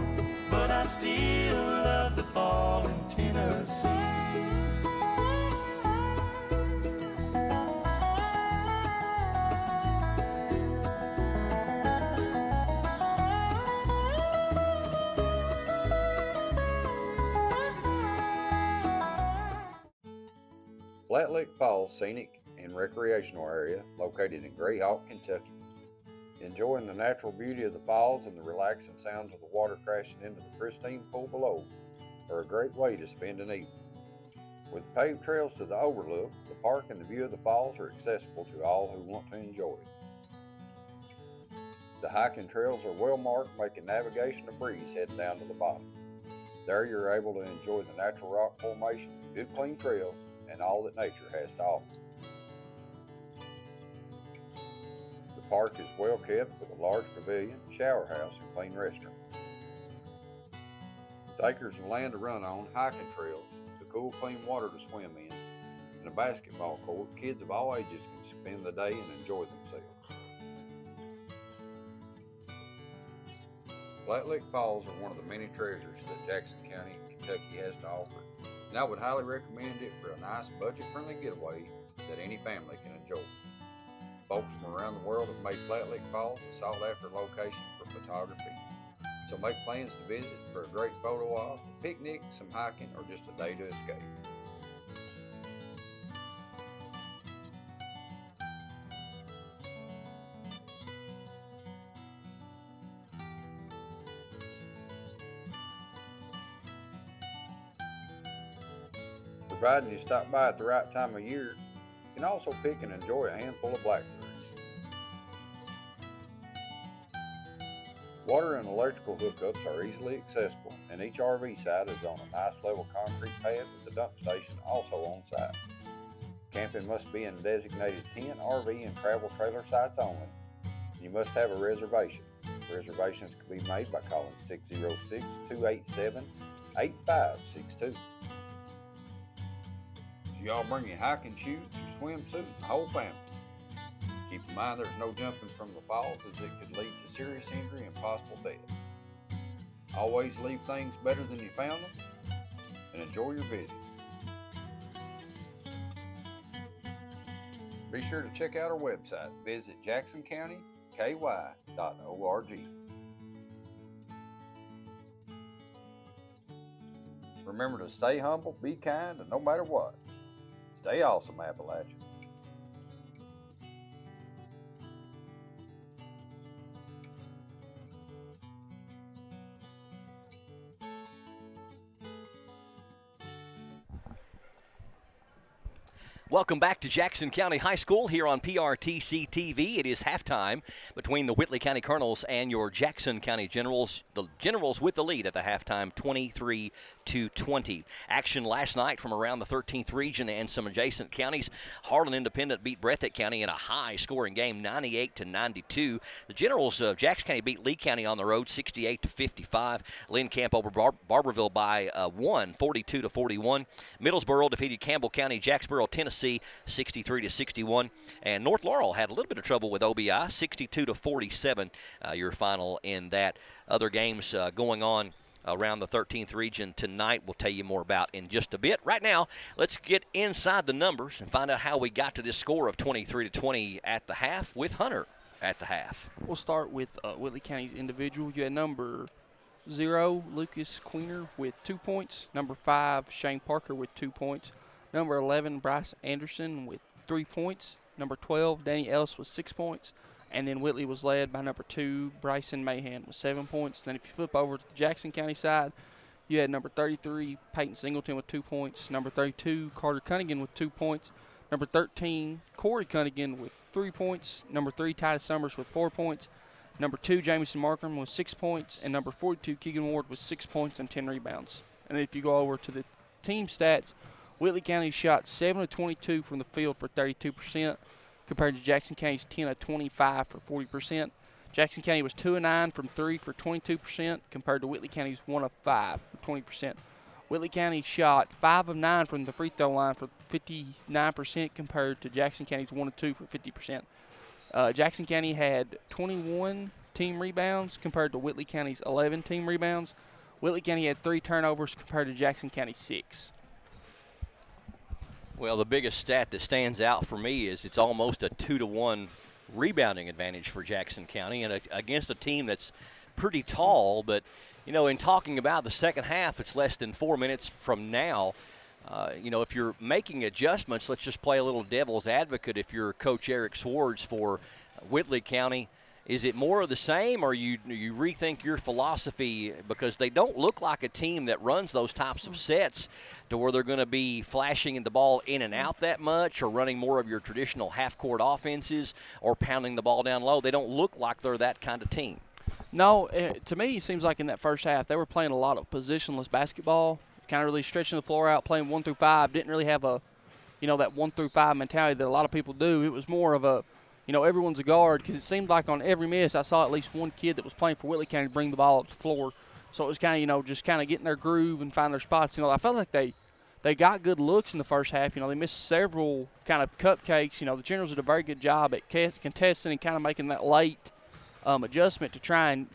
but I still love the fall in Tennessee. Flat Lick Falls Scenic and Recreational Area, located in Greyhawk, Kentucky. Enjoying the natural beauty of the falls and the relaxing sounds of the water crashing into the pristine pool below are a great way to spend an evening. With paved trails to the overlook, the park and the view of the falls are accessible to all who want to enjoy it. The hiking trails are well marked, making navigation a breeze heading down to the bottom. There you're able to enjoy the natural rock formation, good clean trails, and all that nature has to offer. The park is well kept with a large pavilion, shower house, and clean restroom. With acres of land to run on, hiking trails, the cool clean water to swim in, and a basketball court, kids of all ages can spend the day and enjoy themselves. Flat Lick Falls are one of the many treasures that Jackson County, Kentucky has to offer, and I would highly recommend it for a nice budget-friendly getaway that any family can enjoy. Folks from around the world have made Flat Lick Falls a sought-after location for photography, so make plans to visit for a great photo op, a picnic, some hiking, or just a day to escape. Providing you stop by at the right time of year, you can also pick and enjoy a handful of blackberries. Water and electrical hookups are easily accessible, and each RV site is on a nice level concrete pad with a dump station also on site. Camping must be in designated tent, RV, and travel trailer sites only, and you must have a reservation. Reservations can be made by calling 606-287-8562. So y'all bring your hiking shoes, your swimsuit, and the whole family. Keep in mind there's no jumping from the falls, as it could lead to serious injury and possible death. Always leave things better than you found them, and enjoy your visit. Be sure to check out our website. Visit jacksoncountyky.org. Remember to stay humble, be kind, and no matter what, stay awesome, Appalachia. Welcome back to Jackson County High School here on PRTC TV. It is halftime between the Whitley County Colonels and your Jackson County Generals. The Generals with the lead at the halftime, 23-20. Action last night from around the 13th region and some adjacent counties. Harlan Independent beat Breathitt County in a high-scoring game, 98-92. The Generals of Jackson County beat Lee County on the road, 68-55. Lynn Camp over Barberville by 42-41. Middlesboro defeated Campbell County, Jacksboro, Tennessee, 63-61, and North Laurel had a little bit of trouble with OBI, 62-47. Your final in that. Other games going on around the 13th region tonight. We'll tell you more about in just a bit. Right now, let's get inside the numbers and find out how we got to this score of 23-20 at the half with Hunter at the half. We'll start with Whitley County's individual. You had number 0, Lucas Queener with 2 points. Number 5, Shane Parker with 2 points. Number 11, Bryce Anderson with 3 points. Number 12, Danny Ellis with 6 points. And then Whitley was led by number 2, Bryson Mahan with 7 points. Then if you flip over to the Jackson County side, you had number 33, Peyton Singleton with 2 points. Number 32, Carter Cunningham with 2 points. Number 13, Corey Cunningham with 3 points. Number 3, Titus Summers with 4 points. Number 2, Jamison Markham with 6 points. And number 42, Keegan Ward with 6 points and 10 rebounds. And if you go over to the team stats, Whitley County shot 7 of 22 from the field for 32%, compared to Jackson County's 10 of 25 for 40%. Jackson County was 2 of 9 from 3 for 22%, compared to Whitley County's 1 of 5 for 20%. Whitley County shot 5 of 9 from the free throw line for 59%, compared to Jackson County's 1 of 2 for 50%. Jackson County had 21 team rebounds compared to Whitley County's 11 team rebounds. Whitley County had 3 turnovers compared to Jackson County's 6. Well, the biggest stat that stands out for me is it's almost a 2-to-1 rebounding advantage for Jackson County, and against a team that's pretty tall. But, you know, in talking about the second half, it's less than 4 minutes from now. if you're making adjustments, let's just play a little devil's advocate. If you're Coach Eric Swartz for Whitley County, is it more of the same, or you rethink your philosophy, because they don't look like a team that runs those types of sets to where they're going to be flashing the ball in and out that much, or running more of your traditional half-court offenses, or pounding the ball down low? They don't look like they're that kind of team. No, to me it seems like in that first half they were playing a lot of positionless basketball, kind of really stretching the floor out, playing 1 through 5. Didn't really have a, that 1 through 5 mentality that a lot of people do. It was more of a, everyone's a guard, because it seemed like on every miss I saw at least one kid that was playing for Whitley County bring the ball up the floor. So it was kind of, just kind of getting their groove and finding their spots. I felt like they got good looks in the first half. They missed several kind of cupcakes. The Generals did a very good job at contesting and kind of making that late adjustment to try and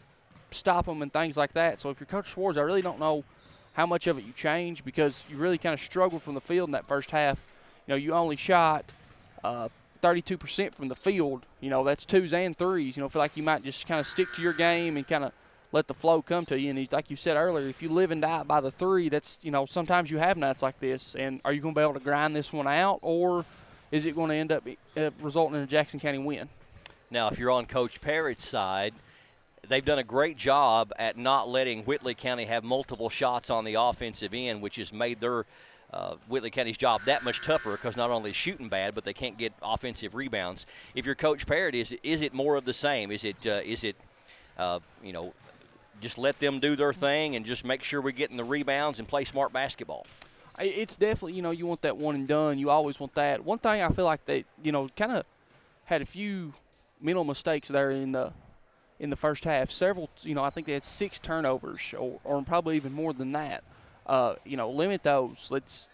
stop them and things like that. So if you're Coach Swartz, I really don't know how much of it you change, because you really kind of struggled from the field in that first half. You only shot 32% from the field. That's 2s and 3s. Feel like you might just kind of stick to your game and kind of let the flow come to you. And like you said earlier, if you live and die by the 3, that's, sometimes you have nights like this. And are you going to be able to grind this one out, or is it going to end up resulting in a Jackson County win? Now, if you're on Coach Parrott's side, they've done a great job at not letting Whitley County have multiple shots on the offensive end, which has made their Whitley County's job that much tougher, because not only shooting bad, but they can't get offensive rebounds. If you're Coach Parrott, is it more of the same? Is it just let them do their thing and just make sure we're getting the rebounds and play smart basketball? It's definitely, you want that one and done. You always want that. One thing I feel like they, kind of had a few mental mistakes there in the first half. Several, I think they had 6 turnovers, or probably even more than that. Limit those. Let's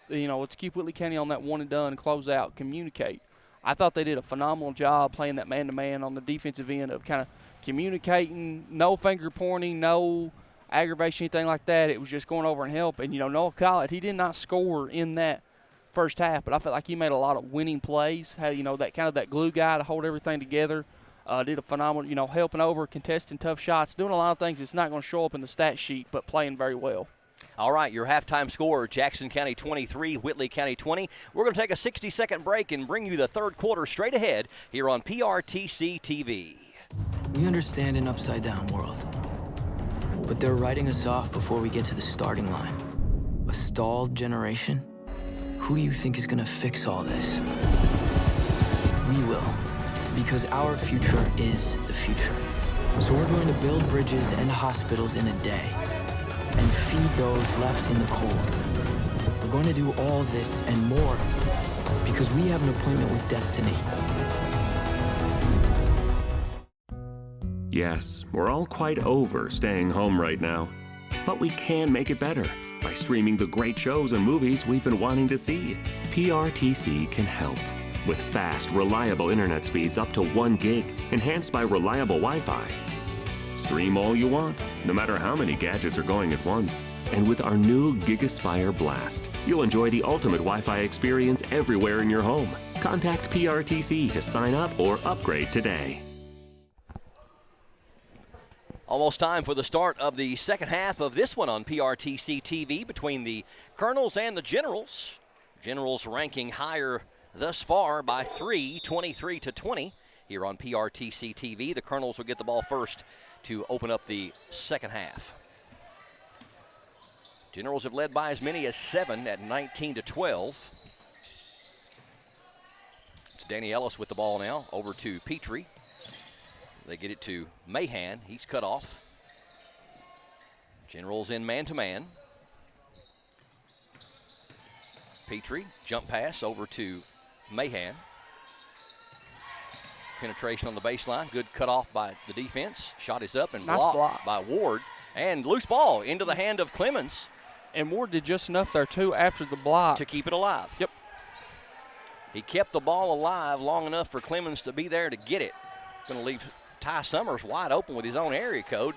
keep Whitley County on that one and done, close out, communicate. I thought they did a phenomenal job playing that man-to-man on the defensive end of kind of communicating, no finger pointing, no aggravation, anything like that. It was just going over and help. And, Noah Collett, he did not score in that first half, but I felt like he made a lot of winning plays, had, that kind of that glue guy to hold everything together. Did a phenomenal, helping over, contesting tough shots, doing a lot of things that's not going to show up in the stat sheet, but playing very well. All right, your halftime score, Jackson County 23, Whitley County 20. We're going to take a 60-second break and bring you the third quarter straight ahead here on PRTC TV. We understand an upside-down world, but they're writing us off before we get to the starting line. A stalled generation? Who do you think is going to fix all this? We will. Because our future is the future. So we're going to build bridges and hospitals in a day and feed those left in the cold. We're going to do all this and more because we have an appointment with destiny. Yes, we're all quite over staying home right now. But we can make it better by streaming the great shows and movies we've been wanting to see. PRTC can help. With fast, reliable internet speeds up to 1 gig, enhanced by reliable Wi-Fi. Stream all you want, no matter how many gadgets are going at once. And with our new GigaSpire Blast, you'll enjoy the ultimate Wi-Fi experience everywhere in your home. Contact PRTC to sign up or upgrade today. Almost time for the start of the second half of this one on PRTC TV between the Colonels and the Generals. Generals ranking higher thus far by 3, 23-20 here on PRTC TV. The Colonels will get the ball first to open up the second half. Generals have led by as many as 7 at 19-12. It's Danny Ellis with the ball now, over to Petrie. They get it to Mahan. He's cut off. Generals in man-to-man. Petrie, jump pass over to Mahan. Penetration on the baseline. Good cut off by the defense. Shot is up and blocked by Ward. And loose ball into the hand of Clemens. And Ward did just enough there, too, after the block. To keep it alive. Yep. He kept the ball alive long enough for Clemens to be there to get it. Going to leave Ty Summers wide open with his own area code.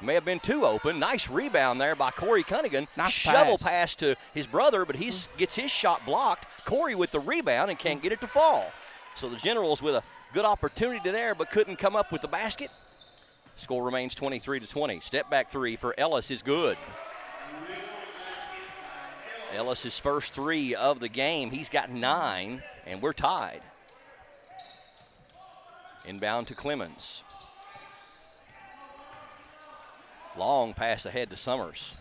May have been too open. Nice rebound there by Corey Cunningham. Nice shovel pass to his brother, but he gets his shot blocked. Corey with the rebound and can't get it to fall. So the Generals with a good opportunity there, but couldn't come up with the basket. Score remains 23-20. Step back three for Ellis is good. Ellis's first 3 of the game. He's got 9, and we're tied. Inbound to Clemens. Long pass ahead to Summers.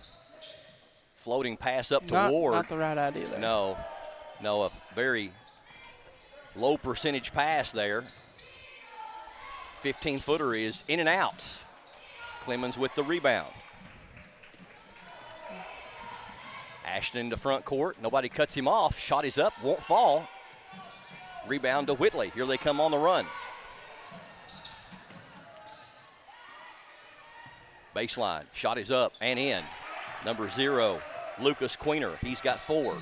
Floating pass up to Ward. Not the right idea there. No, a very low percentage pass there. 15-footer is in and out. Clemens with the rebound. Ashton into front court. Nobody cuts him off. Shot is up, won't fall. Rebound to Whitley. Here they come on the run. Baseline. Shot is up and in. Number 0, Lucas Queener. He's got 4.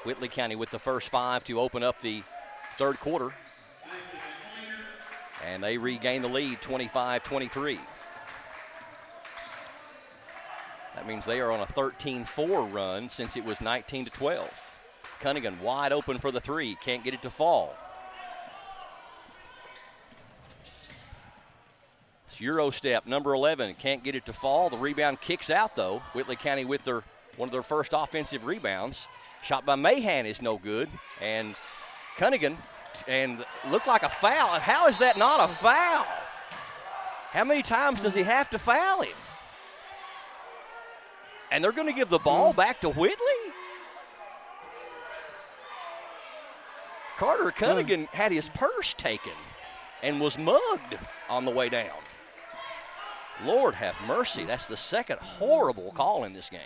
Whitley County with the first 5 to open up the third quarter. And they regain the lead, 25-23. That means they are on a 13-4 run since it was 19-12. Cunningham wide open for the 3. Can't get it to fall. It's Euro step, number 11. Can't get it to fall. The rebound kicks out, though. Whitley County with one of their first offensive rebounds. Shot by Mahan is no good. And Cunningham, and looked like a foul. How is that not a foul? How many times does he have to foul him? And they're going to give the ball back to Whitley? Carter Cunningham had his purse taken and was mugged on the way down. Lord have mercy. That's the second horrible call in this game.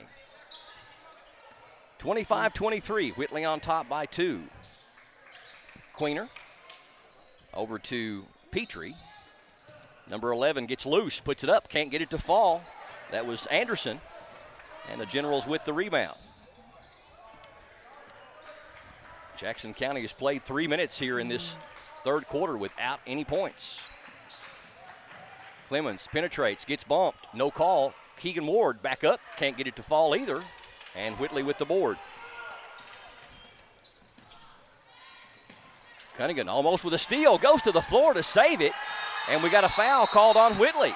25-23, Whitley on top by 2. Queener over to Petrie. Number 11 gets loose, puts it up, can't get it to fall. That was Anderson, and the Generals with the rebound. Jackson County has played 3 minutes here in this third quarter without any points. Clemens penetrates, gets bumped, no call. Keegan Ward back up, can't get it to fall either, and Whitley with the board. Cunningham almost with a steal, goes to the floor to save it, and we got a foul called on Whitley.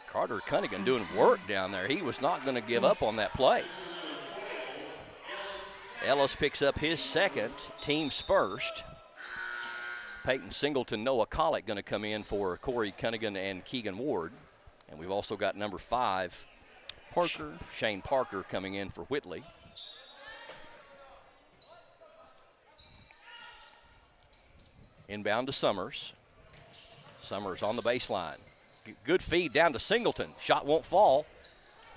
Carter Cunningham doing work down there. He was not going to give up on that play. Ellis picks up his second, team's first. Peyton Singleton, Noah Collick going to come in for Corey Cunningham and Keegan Ward. And we've also got number 5, Shane Parker coming in for Whitley. Inbound to Summers. Summers on the baseline. Good feed down to Singleton. Shot won't fall.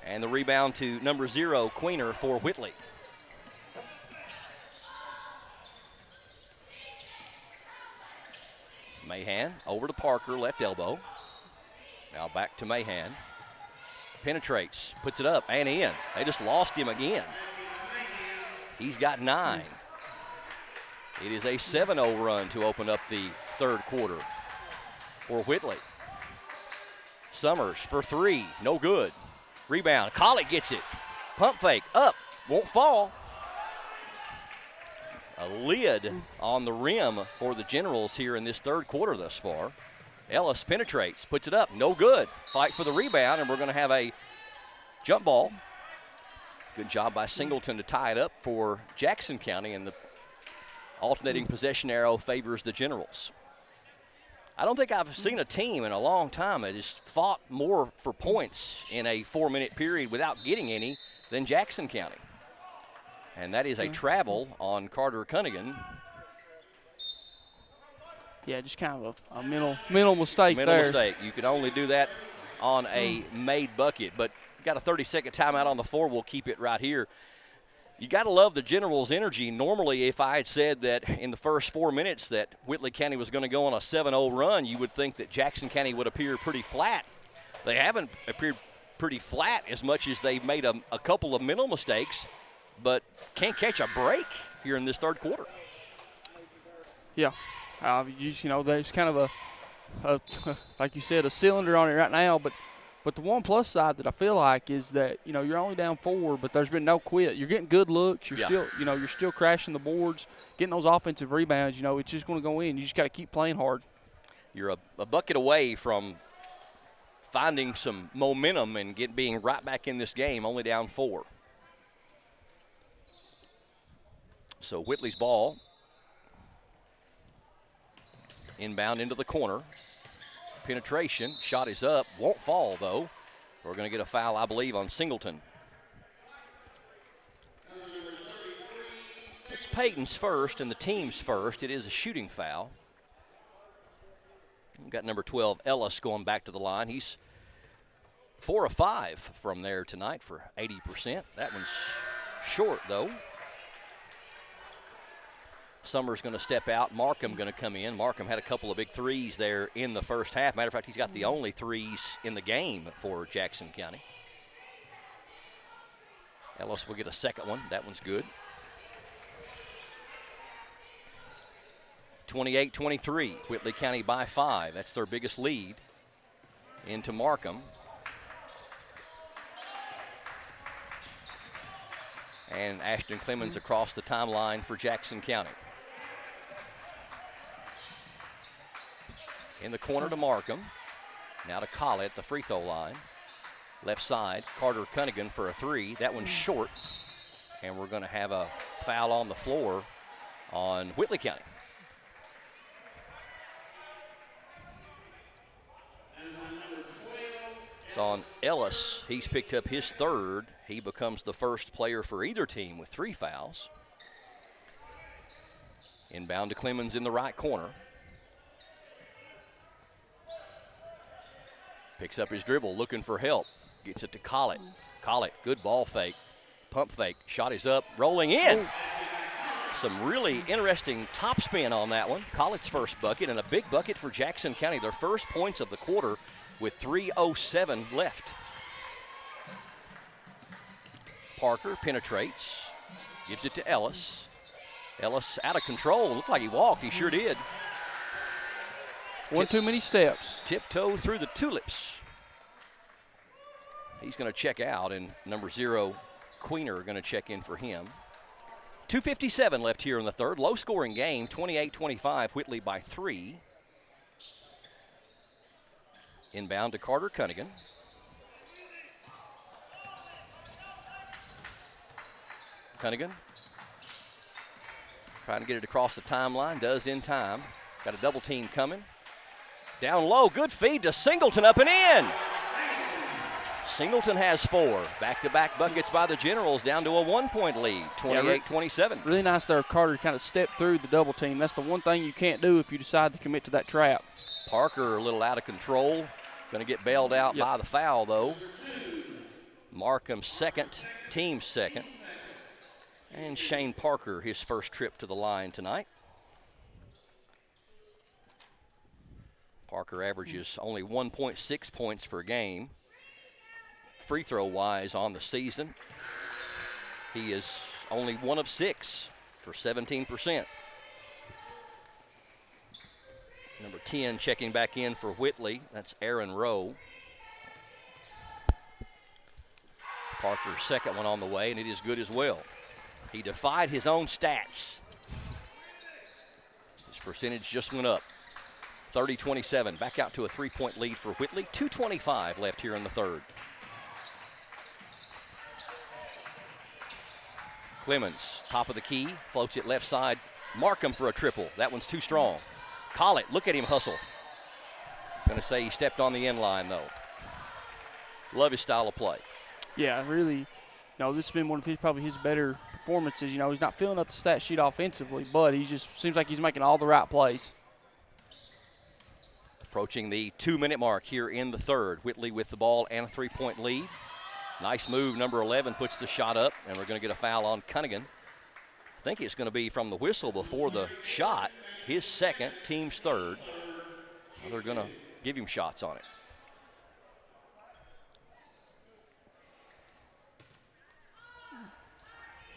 And the rebound to number 0, Queener for Whitley. Mahan over to Parker, left elbow. Now back to Mahan. Penetrates, puts it up and in. They just lost him again. He's got 9. It is a 7-0 run to open up the third quarter for Whitley. Summers for 3, no good. Rebound, Collick gets it. Pump fake, up, won't fall. A lid on the rim for the Generals here in this third quarter thus far. Ellis penetrates, puts it up, no good. Fight for the rebound, and we're going to have a jump ball. Good job by Singleton to tie it up for Jackson County, and the alternating possession arrow favors the Generals. I don't think I've seen a team in a long time that has fought more for points in a 4-minute period without getting any than Jackson County. And that is a travel on Carter Cunningham. Yeah, just kind of a mental mistake there. Mental mistake. You can only do that on a made bucket. But got a 30-second timeout on the floor. We'll keep it right here. You got to love the Generals' energy. Normally, if I had said that in the first 4 minutes that Whitley County was going to go on a 7-0 run, you would think that Jackson County would appear pretty flat. They haven't appeared pretty flat as much as they've made a couple of mental mistakes, but can't catch a break here in this third quarter. Yeah. There's kind of a like you said, a cylinder on it right now, but the one plus side that I feel like is that, you're only down 4, but there's been no quit. You're getting good looks. You're still crashing the boards, getting those offensive rebounds. It's just going to go in. You just got to keep playing hard. You're a bucket away from finding some momentum and being right back in this game, only down 4. So Whitley's ball inbound into the corner. Penetration, shot is up, won't fall though. We're going to get a foul, I believe, on Singleton. It's Peyton's first and the team's first. It is a shooting foul. We've got number 12, Ellis, going back to the line. He's 4 of 5 from there tonight for 80%. That one's short, though. Summer's going to step out. Markham going to come in. Markham had a couple of big threes there in the first half. Matter of fact, he's got the only threes in the game for Jackson County. Ellis will get a second one. That one's good. 28-23, Whitley County by 5. That's their biggest lead. Into Markham. And Ashton Clemens across the timeline for Jackson County. In the corner to Markham. Now to Collett, the free throw line. Left side, Carter Cunningham for a 3. That one's short. And we're going to have a foul on the floor on Whitley County. It's on Ellis. He's picked up his 3rd. He becomes the first player for either team with 3 fouls. Inbound to Clemens in the right corner. Picks up his dribble, looking for help. Gets it to Collett. Collett, good ball fake. Pump fake. Shot is up, rolling in. Some really interesting top spin on that one. Collett's first bucket, and a big bucket for Jackson County. Their first points of the quarter with 3:07 left. Parker penetrates, gives it to Ellis. Ellis out of control. Looked like he walked. He sure did. One too many steps. Tiptoe through the tulips. He's going to check out, and number 0, Queener, going to check in for him. 2:57 left here in the third. Low-scoring game, 28-25, Whitley by 3. Inbound to Carter Cunningham. Cunningham trying to get it across the timeline, does in time. Got a double team coming. Down low, good feed to Singleton, up and in. Singleton has 4. Back-to-back buckets by the Generals, down to a 1-point lead, 28-27. Really nice there, Carter kind of stepped through the double team. That's the one thing you can't do if you decide to commit to that trap. Parker a little out of control. Going to get bailed out by the foul, though. Markham's second, team's second. And Shane Parker, his first trip to the line tonight. Parker averages only 1.6 points per game. Free throw-wise on the season, he is only 1 of 6 for 17%. Number 10 checking back in for Whitley. That's Aaron Rowe. Parker's second one on the way, and it is good as well. He defied his own stats. His percentage just went up. 30-27, back out to a 3-point lead for Whitley. 2:25 left here in the third. Clemens, top of the key, floats it left side. Markham for a triple. That one's too strong. Collett, look at him hustle. Going to say he stepped on the end line, though. Love his style of play. Yeah, really. This has been one of probably his better performances. He's not filling up the stat sheet offensively, but he just seems like he's making all the right plays. Approaching the 2-minute mark here in the third. Whitley with the ball and a 3-point lead. Nice move, number 11 puts the shot up, and we're going to get a foul on Cunningham. I think it's going to be from the whistle before the shot. His second, team's third. They're going to give him shots on it.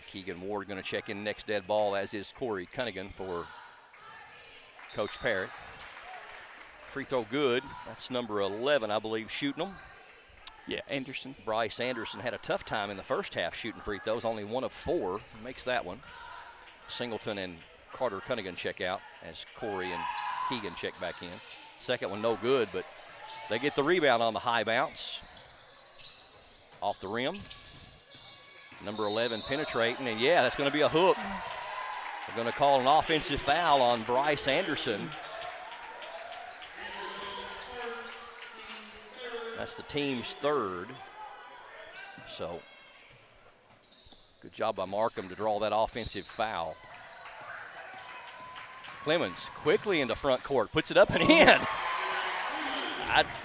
Keegan Ward going to check in next dead ball, as is Corey Cunningham for Coach Parrott. Free throw good. That's number 11, I believe, shooting them. Yeah, Anderson. Bryce Anderson had a tough time in the first half shooting free throws, only 1 of 4. Makes that one. Singleton and Carter Cunningham check out as Corey and Keegan check back in. Second one no good, but They get the rebound on the high bounce. Off the rim. Number 11 penetrating, and yeah, that's going to be a hook. They're going to call an offensive foul on Bryce Anderson. That's the team's third. So, good job by Markham to draw that offensive foul. Clemens quickly into front court, puts it up and in.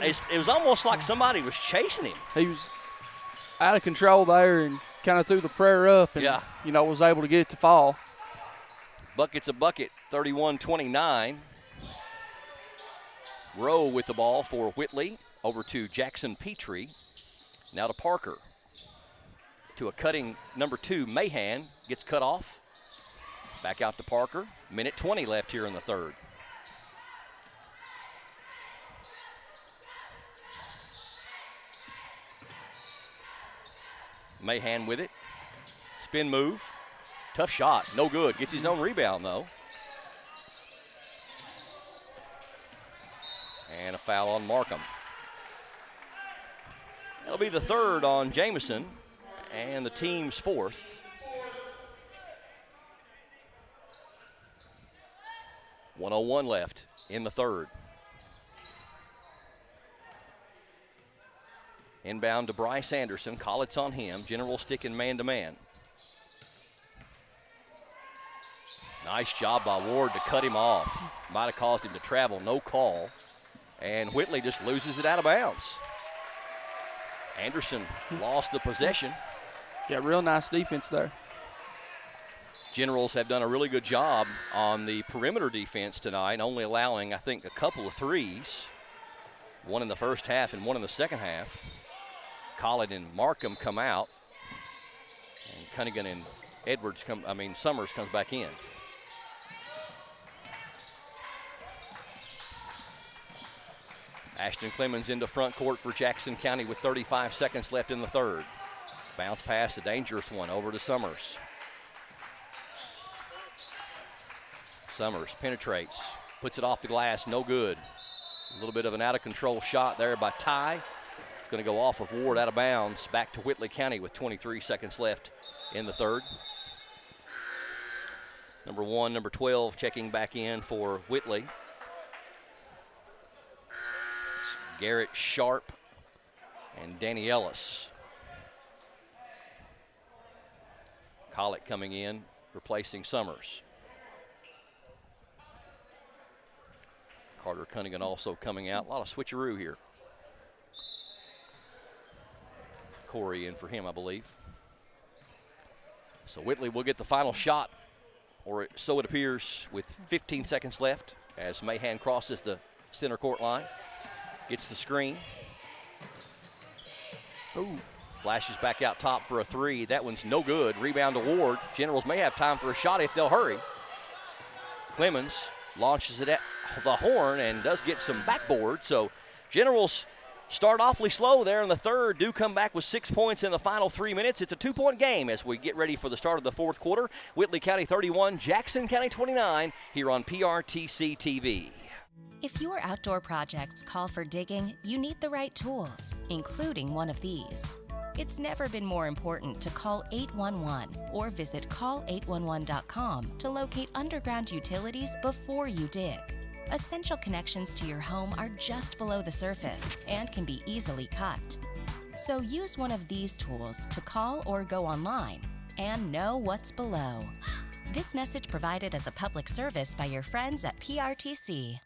It was almost like somebody was chasing him. He was out of control there and kind of threw the prayer up and, was able to get it to fall. Bucket's a bucket, 31-29. Rowe with the ball for Whitley. Over to Jackson Petrie. Now to Parker. To a cutting number 2, Mahan. Gets cut off. Back out to Parker. Minute 20 left here in the third. Mahan with it. Spin move. Tough shot. No good. Gets his own rebound, though. And a foul on Markham. That'll be the third on Jamison and the team's fourth. 1:01 left in the third. Inbound to Bryce Anderson. Collett's on him. General sticking man-to-man. Nice job by Ward to cut him off. Might have caused him to travel. No call. And Whitley just loses it out of bounds. Anderson lost the possession. Yeah, real nice defense there. Generals have done a really good job on the perimeter defense tonight, only allowing, I think, a couple of threes. One in the first half and one in the second half. Collett and Markham come out. And Cunningham and Summers comes back in. Ashton Clemens into front court for Jackson County with 35 seconds left in the third. Bounce pass, a dangerous one, over to Summers. Summers penetrates, puts it off the glass, no good. A little bit of an out-of-control shot there by Ty. It's going to go off of Ward, out of bounds, back to Whitley County with 23 seconds left in the third. Number 12 checking back in for Whitley. Garrett Sharp and Danny Ellis. Collett coming in, replacing Summers. Carter Cunningham also coming out. A lot of switcheroo here. Corey in for him, I believe. So Whitley will get the final shot, or so it appears, with 15 seconds left as Mahan crosses the center court line. Gets the screen. Ooh. Flashes back out top for a three. That one's no good. Rebound to Ward. Generals may have time for a shot if they'll hurry. Clemens launches it at the horn and does get some backboard. So Generals start awfully slow there in the third. Do come back with 6 points in the final 3 minutes. It's a 2-point game as we get ready for the start of the fourth quarter. Whitley County 31, Jackson County 29 here on PRTC TV. If your outdoor projects call for digging, you need the right tools, including one of these. It's never been more important to call 811 or visit call811.com to locate underground utilities before you dig. Essential connections to your home are just below the surface and can be easily cut. So use one of these tools to call or go online and know what's below. This message provided as a public service by your friends at PRTC.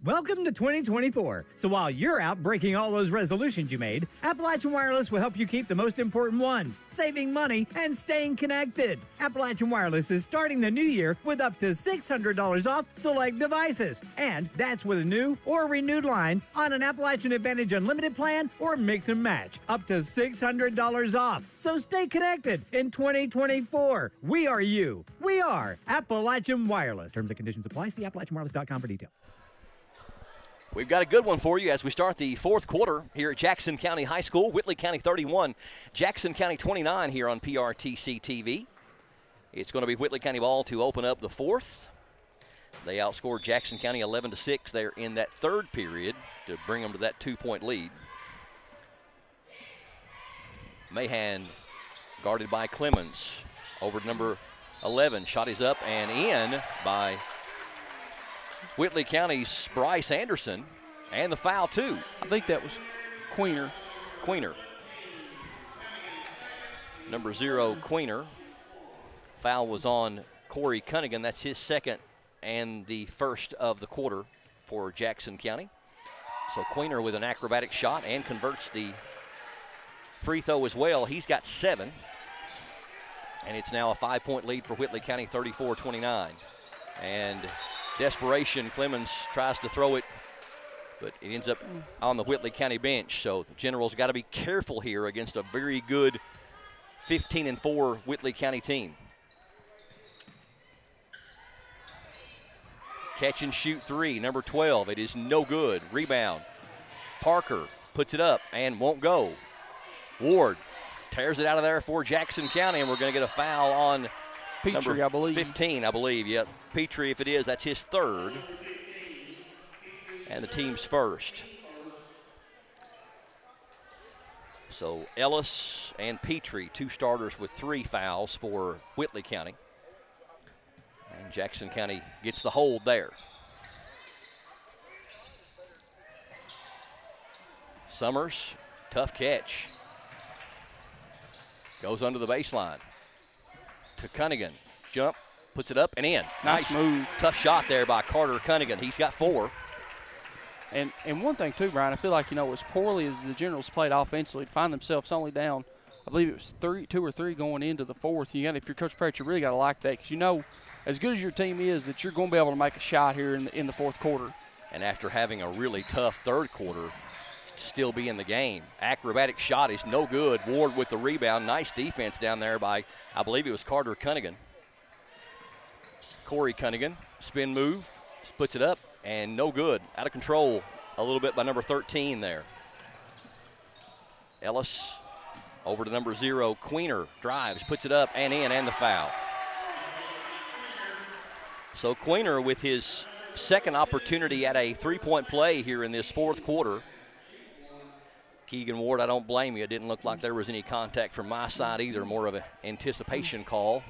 Welcome to 2024. So while you're out breaking all those resolutions you made, Appalachian Wireless will help you keep the most important ones, saving money and staying connected. Appalachian Wireless is starting the new year with up to $600 off select devices. And that's with a new or renewed line on an Appalachian Advantage Unlimited plan or mix and match. Up to $600 off. So stay connected in 2024. We are you. We are Appalachian Wireless. Terms and conditions apply. See AppalachianWireless.com for details. We've got a good one for you as we start the fourth quarter here at Jackson County High School. Whitley County 31, Jackson County 29 here on PRTC TV. It's going to be Whitley County ball to open up the fourth. They outscored Jackson County 11-6 there in that third period to bring them to that 2-point lead. Mahan guarded by Clemens. Over to number 11. Shot is up and in by Whitley County's Bryce Anderson. And the foul, too. I think that was Queener. Number 0, Queener. Foul was on Corey Cunningham. That's his second and the first of the quarter for Jackson County. So Queener with an acrobatic shot and converts the free throw as well. He's got 7. And it's now a 5-point lead for Whitley County, 34-29. And desperation, Clemens tries to throw it, but it ends up on the Whitley County bench. So the Generals got to be careful here against a very good 15-4 Whitley County team. Catch and shoot 3, number 12. It is no good. Rebound. Parker puts it up and won't go. Ward tears it out of there for Jackson County, and we're going to get a foul on Petrie, number I believe. 15, I believe. Yep. Petrie, if it is, that's his third. And the team's first. So Ellis and Petrie, 2 starters with 3 fouls for Whitley County. And Jackson County gets the hold there. Summers, tough catch. Goes under the baseline to Cunningham. Jump, puts it up and in. Nice move. Tough shot there by Carter Cunningham. He's got 4. And one thing, too, Brian, I feel like, as poorly as the Generals played offensively, to find themselves only down, I believe it was 2 or 3 going into the fourth. If you're Coach Pratt, you really got to like that because as good as your team is, that you're going to be able to make a shot here in the fourth quarter. And after having a really tough third quarter, still be in the game. Acrobatic shot is no good. Ward with the rebound. Nice defense down there by, I believe it was Carter Cunningham. Corey Cunningham, spin move, puts it up, and no good. Out of control a little bit by number 13 there. Ellis over to number 0. Queener drives, puts it up and in, and the foul. So Queener with his second opportunity at a 3-point play here in this fourth quarter. Keegan Ward, I don't blame you. It didn't look like there was any contact from my side either, more of an anticipation call.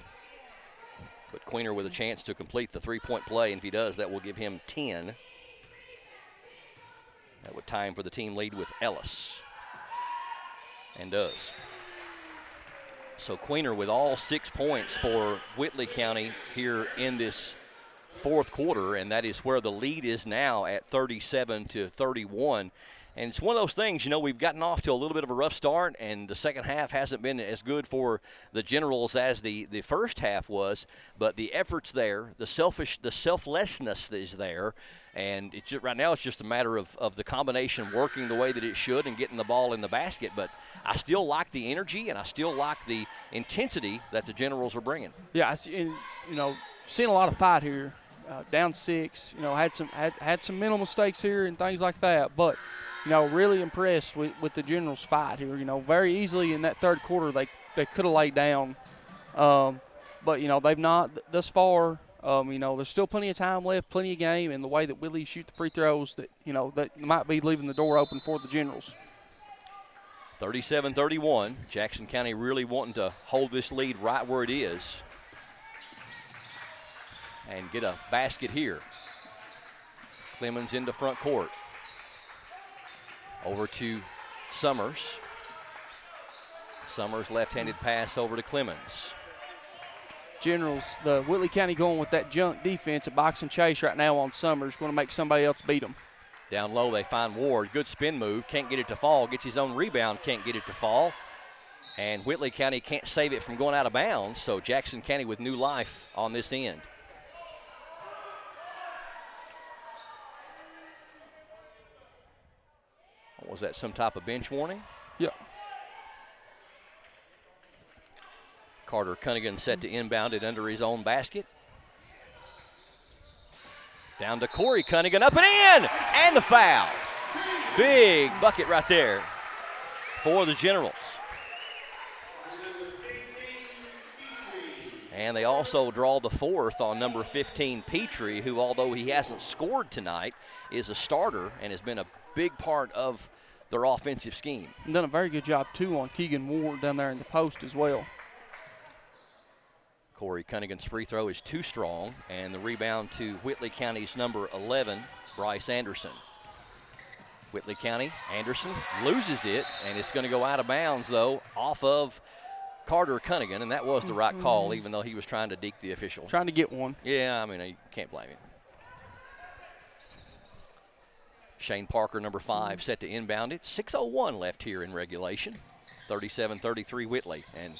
But Queener with a chance to complete the 3-point play, and if he does, that will give him 10. That would tie him for the team lead with Ellis, and does. So Queener with all 6 points for Whitley County here in this fourth quarter, and that is where the lead is now at 37-31. And it's one of those things, we've gotten off to a little bit of a rough start, and the second half hasn't been as good for the Generals as the first half was, but the effort's there, the selflessness is there, and right now it's just a matter of the combination working the way that it should and getting the ball in the basket. But I still like the energy, and I still like the intensity that the Generals are bringing. Yeah, seeing a lot of fight here. Down 6, had some mental mistakes here and things like that, but really impressed with the Generals' fight here. Very easily in that third quarter they could have laid down, but they've not thus far. There's still plenty of time left, plenty of game, and the way that Whitley shoot the free throws, that might be leaving the door open for the Generals. 37-31. Jackson County really wanting to hold this lead right where it is and get a basket here. Clemens into front court. Over to Summers. Summers left-handed pass over to Clemens. Generals, the Whitley County going with that junk defense at box and chase right now on Summers, going to make somebody else beat them. Down low they find Ward. Good spin move. Can't get it to fall. Gets his own rebound. Can't get it to fall. And Whitley County can't save it from going out of bounds. So Jackson County with new life on this end. Was that some type of bench warning? Yep. Carter Cunningham set to inbound it under his own basket. Down to Corey Cunningham, up and in, and the foul. Big bucket right there for the Generals. And they also draw the fourth on number 15, Petrie, who, although he hasn't scored tonight, is a starter and has been a big part of their offensive scheme. And done a very good job, too, on Keegan Ward down there in the post as well. Corey Cunningham free throw is too strong, and the rebound to Whitley County's number 11, Bryce Anderson. Whitley County, Anderson loses it, and it's going to go out of bounds, though, off of Carter Cunningham, and that was the right call, even though he was trying to deke the official. Trying to get one. Yeah, I mean, you can't blame him. Shane Parker, number 5, set to inbound it. 6:01 left here in regulation. 37-33 Whitley, and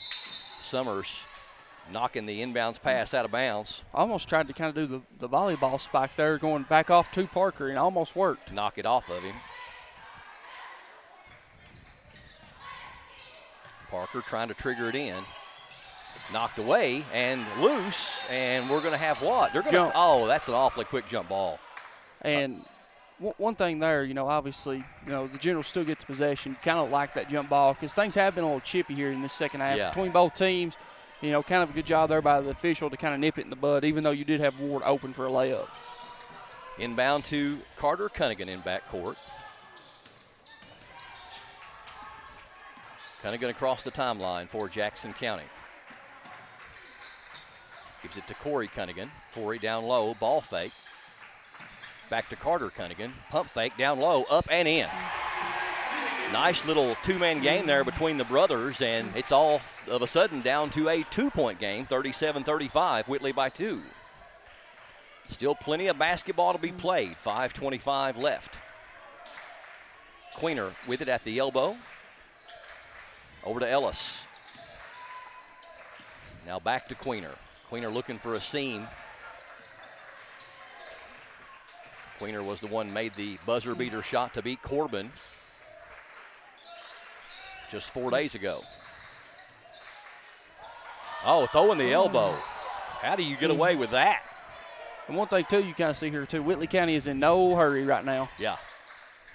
Summers knocking the inbounds pass out of bounds. Almost tried to kind of do the volleyball spike there, going back off to Parker, and almost worked. Knock it off of him. Parker trying to trigger it in. Knocked away and loose, and we're going to have what? They're going to. Oh, that's an awfully quick jump ball. And one thing there, obviously, the Generals still get the possession. Kind of like that jump ball because things have been a little chippy here in this second half between both teams. Kind of a good job there by the official to kind of nip it in the bud, even though you did have Ward open for a layup. Inbound to Carter Cunningham in backcourt. Cunningham across the timeline for Jackson County. Gives it to Corey Cunningham. Corey down low, ball fake. Back to Carter Cunningham. Pump fake, down low, up and in. Nice little two-man game there between the brothers, and it's all of a sudden down to a 2-point game, 37-35, Whitley by 2. Still plenty of basketball to be played, 5:25 left. Queener with it at the elbow. Over to Ellis. Now back to Queener. Queener looking for a seam. Queener was the one made the buzzer beater shot to beat Corbin just 4 days ago. Oh, throwing the elbow. How do you get away with that? And one thing, too, you kind of see here, too, Whitley County is in no hurry right now. Yeah.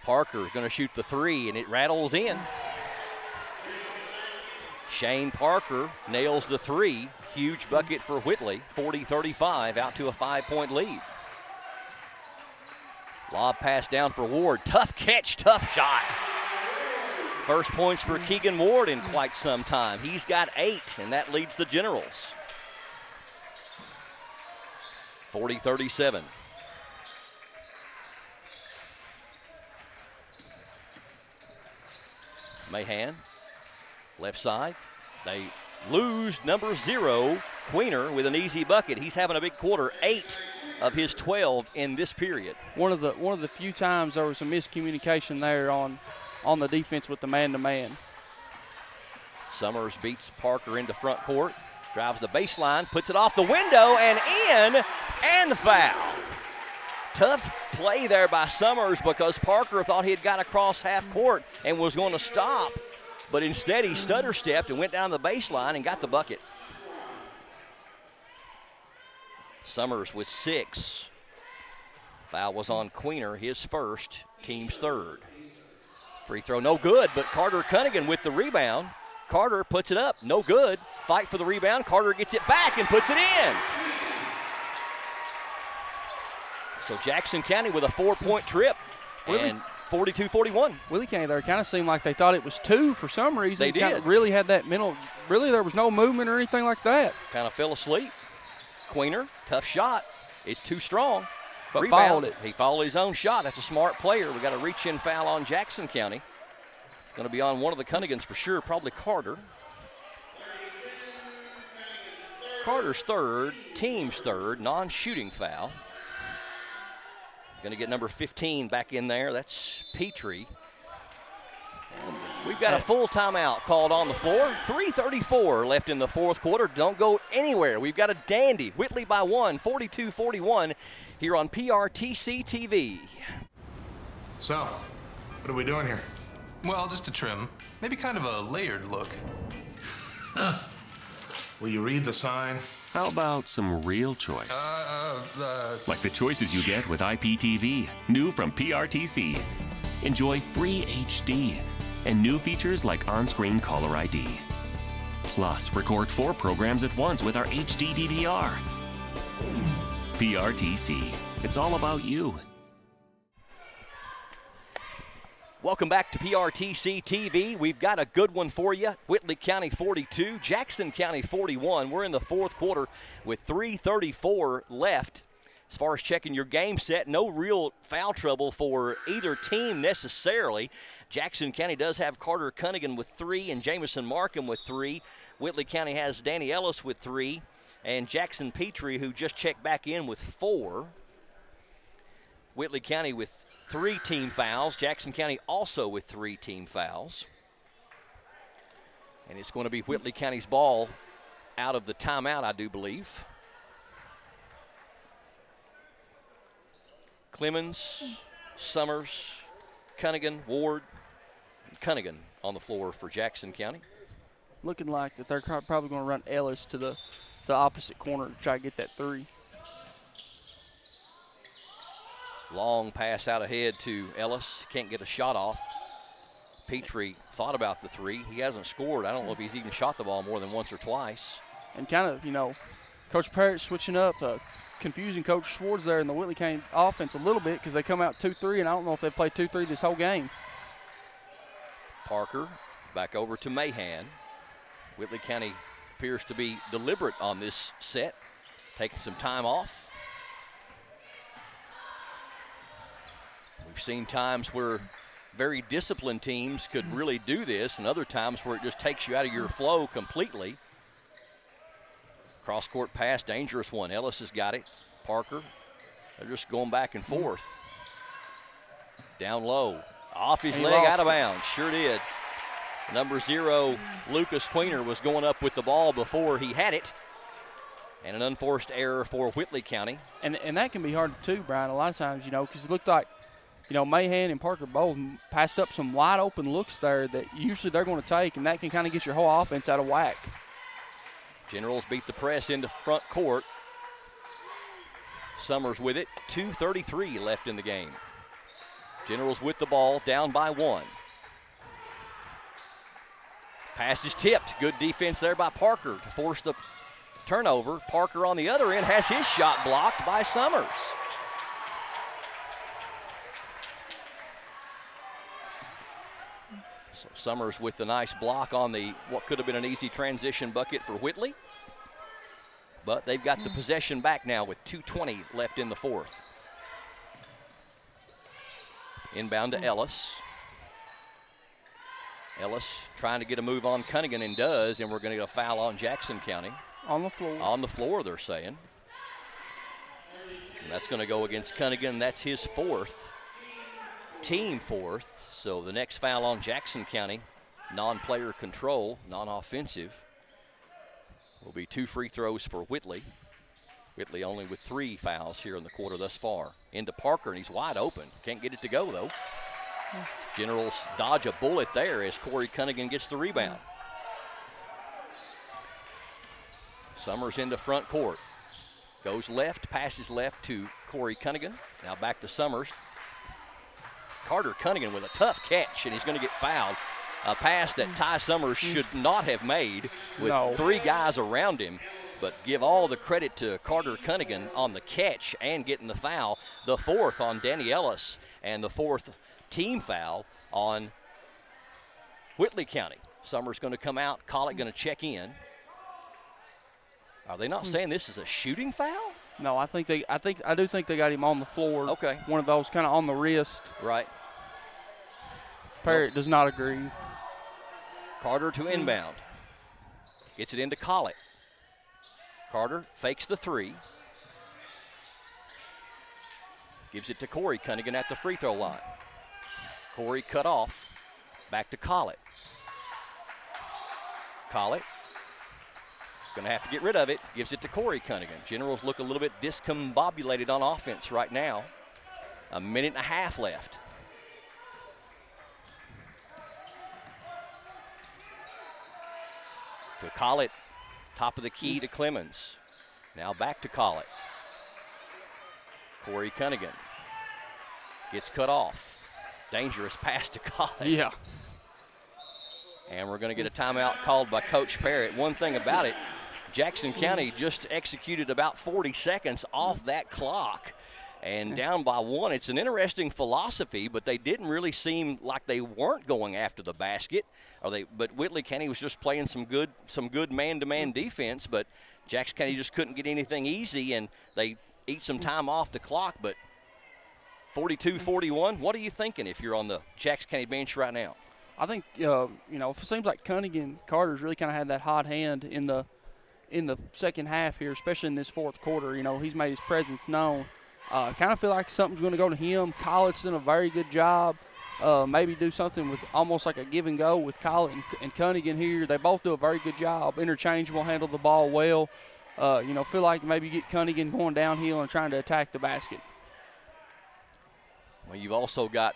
Parker going to shoot the 3, and it rattles in. Shane Parker nails the 3. Huge bucket for Whitley, 40-35, out to a 5-point lead. Lob pass down for Ward. Tough catch, tough shot. First points for Keegan Ward in quite some time. He's got 8, and that leads the Generals. 40-37. Mahan, left side. They lose number 0, Queener, with an easy bucket. He's having a big quarter, 8 of his 12 in this period. One of the few times there was some miscommunication there on the defense with the man-to-man. Summers beats Parker into front court, drives the baseline, puts it off the window and in, and foul. Tough play there by Summers because Parker thought he had got across half court and was going to stop, but instead he stutter-stepped and went down the baseline and got the bucket. Summers with 6. Foul was on Queener, his first, team's third. Free throw, no good, but Carter Cunningham with the rebound. Carter puts it up, no good. Fight for the rebound. Carter gets it back and puts it in. So Jackson County with a 4-point trip and 42-41. Whitley County there kind of seemed like they thought it was 2 for some reason. They did. Kind of really had that mental, really there was no movement or anything like that. Kind of fell asleep. Queener, tough shot. It's too strong. But rebound. fouled it. He fouled his own shot. That's a smart player. We got a reach-in foul on Jackson County. It's going to be on one of the Cunningans for sure, probably Carter. Carter's third, team's third, non-shooting foul. Going to get number 15 back in there. That's Petrie. And we've got a full timeout called on the floor. 3:34 left in the fourth quarter. Don't go anywhere. We've got a dandy. Whitley by 1, 42-41 here on PRTC TV. So, what are we doing here? Well, just a trim. Maybe kind of a layered look. Will you read the sign? How about some real choice? Like the choices you get with IPTV, new from PRTC. Enjoy free HD and new features like on-screen caller ID. Plus, record 4 programs at once with our HD DVR. PRTC. It's all about you. Welcome back to PRTC TV. We've got a good one for you. Whitley County 42, Jackson County 41. We're in the fourth quarter with 3:34 left. As far as checking your game set, no real foul trouble for either team necessarily. Jackson County does have Carter Cunningham with 3 and Jamison Markham with 3. Whitley County has Danny Ellis with 3 and Jackson Petrie, who just checked back in, with 4. Whitley County with 3 team fouls. Jackson County also with 3 team fouls. And it's going to be Whitley County's ball out of the timeout, I do believe. Clemens, Summers, Cunningham, Ward, and Cunningham on the floor for Jackson County. Looking like that they're probably going to run Ellis to the opposite corner to try to get that 3. Long pass out ahead to Ellis. Can't get a shot off. Petrie thought about the 3. He hasn't scored. I don't know if he's even shot the ball more than once or twice. And kind of, Coach Parrott switching up, confusing Coach Schwartz there in the Whitley County offense a little bit because they come out 2-3, and I don't know if they played 2-3 this whole game. Parker back over to Mahan. Whitley County appears to be deliberate on this set, taking some time off. We've seen times where very disciplined teams could really do this, and other times where it just takes you out of your flow completely. Cross-court pass, dangerous one. Ellis has got it. Parker, they're just going back and forth. Down low, off his leg, out of bounds. Sure did. Number 0, Lucas Queener, was going up with the ball before he had it. And an unforced error for Whitley County. And that can be hard too, Brian, a lot of times, because it looked like, Mahan and Parker both passed up some wide open looks there that usually they're going to take, and that can kind of get your whole offense out of whack. Generals beat the press into front court. Summers with it. 2:33 left in the game. Generals with the ball, down by 1. Pass is tipped. Good defense there by Parker to force the turnover. Parker on the other end has his shot blocked by Summers. So Summers with the nice block on what could have been an easy transition bucket for Whitley. But they've got the possession back now with 2:20 left in the fourth. Inbound to Ellis. Ellis trying to get a move on Cunningham, and does, and we're going to get a foul on Jackson County. On the floor. On the floor, they're saying. And that's going to go against Cunningham. That's his 4th. Team 4th. So the next foul on Jackson County, non-player control, non-offensive, will be 2 free throws for Whitley. Whitley only with 3 fouls here in the quarter thus far. Into Parker, and he's wide open. Can't get it to go, though. Generals dodge a bullet there as Corey Cunningham gets the rebound. Summers into front court. Goes left, passes left to Corey Cunningham. Now back to Summers. Carter Cunningham with a tough catch, and he's going to get fouled. A pass that Ty Summers should not have made with 3 guys around him. But give all the credit to Carter Cunningham on the catch and getting the foul. The 4th on Danny Ellis, and the 4th team foul on Whitley County. Summers going to come out. Collett going to check in. Are they not saying this is a shooting foul? No, I do think they got him on the floor. Okay. One of those kind of on the wrist. Right. Parrott does not agree. Carter to inbound. Gets it into Collett. Carter fakes the 3. Gives it to Corey Cunningham at the free throw line. Corey cut off. Back to Collett. Collett going to have to get rid of it. Gives it to Corey Cunningham. Generals look a little bit discombobulated on offense right now. 1.5 minutes left. To Collett, top of the key to Clemens. Now back to Collett. Corey Cunningham gets cut off. Dangerous pass to Collett. Yeah. And we're going to get a timeout called by Coach Parrott. One thing about it, Jackson County just executed about 40 seconds off that clock and down by 1. It's an interesting philosophy, but they didn't really seem like they weren't going after the basket. But Whitley County was just playing some good man-to-man defense, but Jackson County just couldn't get anything easy, and they eat some time off the clock. But 42-41, what are you thinking if you're on the Jackson County bench right now? I think, it seems like Cunningham Carter's really kind of had that hot hand in the second half here, especially in this fourth quarter. He's made his presence known. Kind of feel like something's going to go to him. Collett's done a very good job. Maybe do something with almost like a give and go with Collett and Cunningham here. They both do a very good job. Interchangeable, handle the ball well. Feel like maybe get Cunningham going downhill and trying to attack the basket. Well, you've also got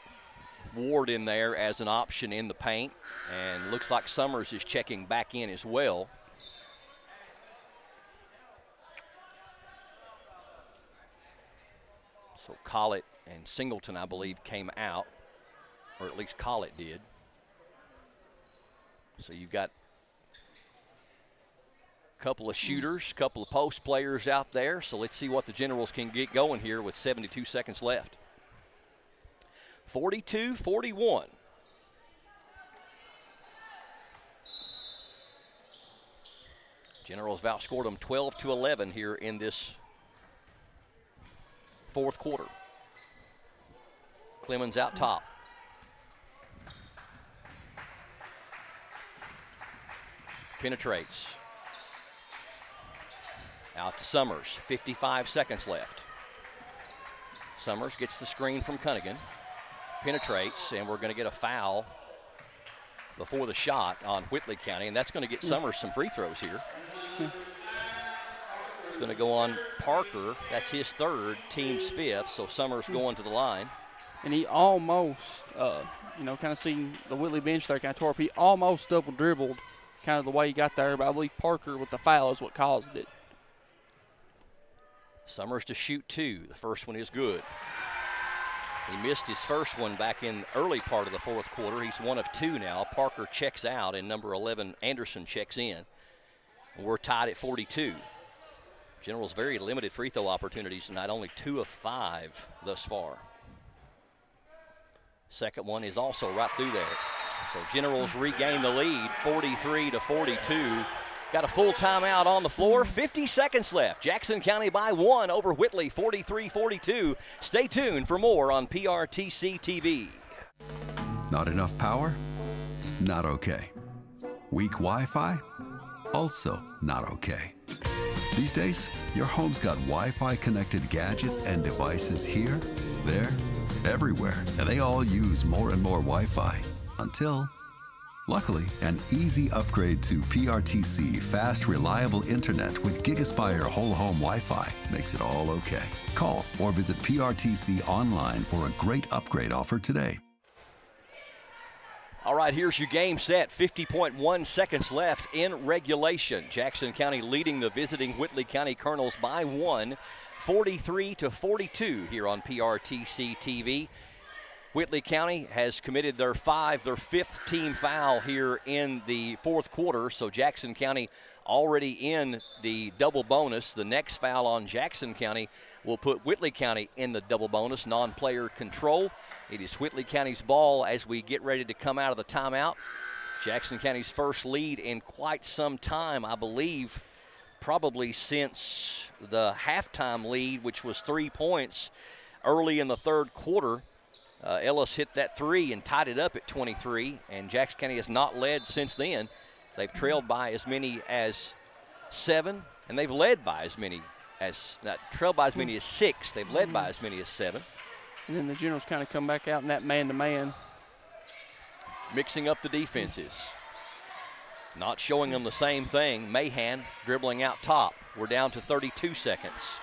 Ward in there as an option in the paint, and looks like Summers is checking back in as well. So Collett and Singleton, I believe, came out, or at least Collett did. So you've got a couple of shooters, couple of post players out there. So let's see what the Generals can get going here with 72 seconds left. 42-41. Generals have outscored them 12-11 here in this fourth quarter. Clemens out top. Penetrates. Out to Summers. 55 seconds left. Summers gets the screen from Cunningham. Penetrates, and we're going to get a foul before the shot on Whitley County, and that's going to get Summers some free throws here. It's going to go on Parker. That's his third, team's fifth, so Summers going to the line. And he almost, kind of seeing the Whitley bench there kind of tore up. He almost double dribbled kind of the way he got there, but I believe Parker with the foul is what caused it. Summers to shoot 2. The first one is good. He missed his first one back in the early part of the fourth quarter. He's 1 of 2 now. Parker checks out, and number 11, Anderson, checks in. We're tied at 42. Generals very limited free throw opportunities tonight, only 2 of 5 thus far. Second one is also right through there. So Generals regain the lead, 43-42. Got a full timeout on the floor, 50 seconds left. Jackson County by 1 over Whitley, 43-42. Stay tuned for more on PRTC TV. Not enough power? Not okay. Weak Wi-Fi? Also not okay. These days, your home's got Wi-Fi connected gadgets and devices here, there, everywhere, and they all use more and more Wi-Fi until, luckily, an easy upgrade to PRTC fast, reliable internet with GigaSpire whole home Wi-Fi makes it all okay. Call or visit PRTC online for a great upgrade offer today. All right, here's your game set. 50.1 seconds left in regulation. Jackson County leading the visiting Whitley County Colonels by 1, 43-42 here on PRTC TV. Whitley County has committed their 5th team foul here in the fourth quarter, so Jackson County already in the double bonus. The next foul on Jackson County will put Whitley County in the double bonus, non-player control. It is Whitley County's ball as we get ready to come out of the timeout. Jackson County's first lead in quite some time, I believe, probably since the halftime lead, which was 3 points early in the third quarter. Ellis hit that 3 and tied it up at 23, and Jackson County has not led since then. They've trailed by as many as 7, and they've led by as many as, trailed by as many as 6. They've led by as many as 7. And then the Generals kind of come back out in that man-to-man. Mixing up the defenses. Not showing them the same thing. Mahan dribbling out top. We're down to 32 seconds.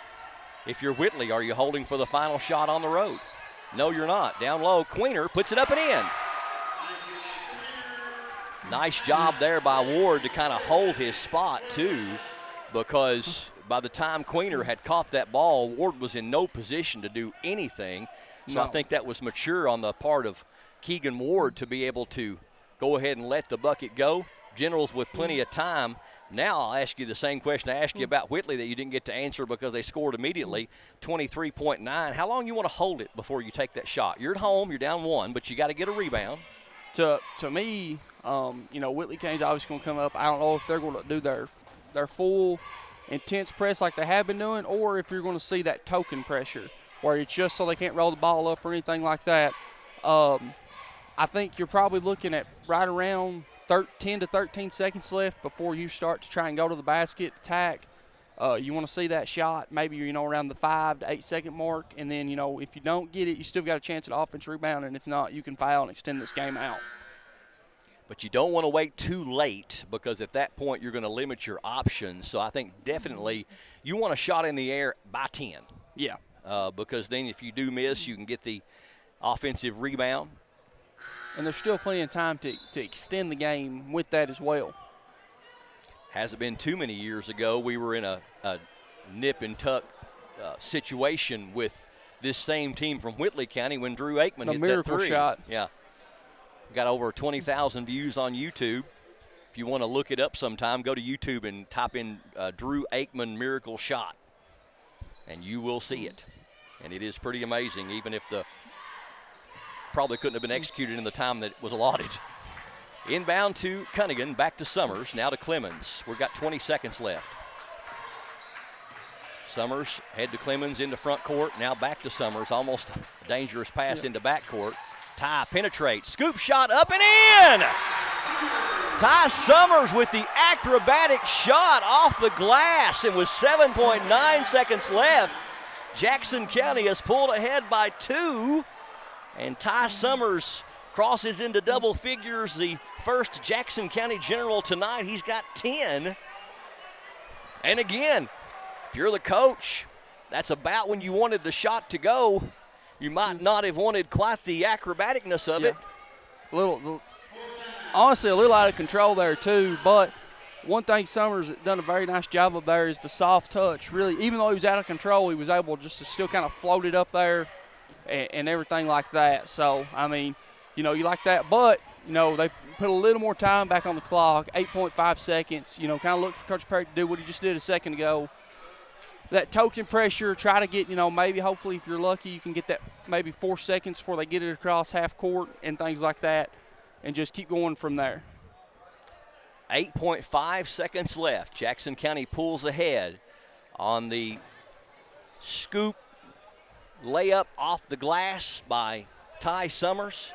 If you're Whitley, are you holding for the final shot on the road? No, you're not. Down low, Queener puts it up and in. Nice job there by Ward to kind of hold his spot, too, because by the time Queener had caught that ball, Ward was in no position to do anything. So I think that was mature on the part of Keegan Ward to be able to go ahead and let the bucket go. Generals with plenty of time. Now I'll ask you the same question I asked you about Whitley that you didn't get to answer because they scored immediately, 23.9. How long you want to hold it before you take that shot? You're at home, you're down 1, but you got to get a rebound. To me, Whitley Kane's obviously going to come up. I don't know if they're going to do their full intense press like they have been doing, or if you're going to see that token pressure where it's just so they can't roll the ball up or anything like that. I think you're probably looking at right around 10 to 13 seconds left before you start to try and go to the basket, attack. You want to see that shot maybe, around the 5 to 8 second mark. And then, if you don't get it, you still got a chance at offense rebound. And if not, you can foul and extend this game out. But you don't want to wait too late because at that point you're going to limit your options. So I think definitely you want a shot in the air by 10. Yeah. Because then if you do miss, you can get the offensive rebound. And there's still plenty of time to extend the game with that as well. Hasn't been too many years ago. We were in a nip and tuck situation with this same team from Whitley County when Drew Aikman hit miracle that 3. Shot. Yeah. Got over 20,000 views on YouTube. If you want to look it up sometime, go to YouTube and type in Drew Aikman miracle shot, and you will see it. And it is pretty amazing, even if the probably couldn't have been executed in the time that was allotted. Inbound to Cunningham, back to Summers, now to Clemens. We've got 20 seconds left. Summers head to Clemens into front court, now back to Summers. Almost a dangerous pass into back court. Ty penetrates, scoop shot up and in! Ty Summers with the acrobatic shot off the glass. It was 7.9 seconds left. Jackson County has pulled ahead by 2. And Ty Summers crosses into double figures, the first Jackson County General tonight. He's got 10. And again, if you're the coach, that's about when you wanted the shot to go. You might not have wanted quite the acrobaticness of it. Honestly, a little out of control there too, but one thing Summers has done a very nice job of there is the soft touch. Really, even though he was out of control, he was able just to still kind of float it up there and everything like that. So, I mean, you like that. But, they put a little more time back on the clock, 8.5 seconds. Kind of look for Coach Perry to do what he just did a second ago. That token pressure, try to get, maybe hopefully if you're lucky, you can get that maybe 4 seconds before they get it across half court and things like that, and just keep going from there. 8.5 seconds left. Jackson County pulls ahead on the scoop layup off the glass by Ty Summers.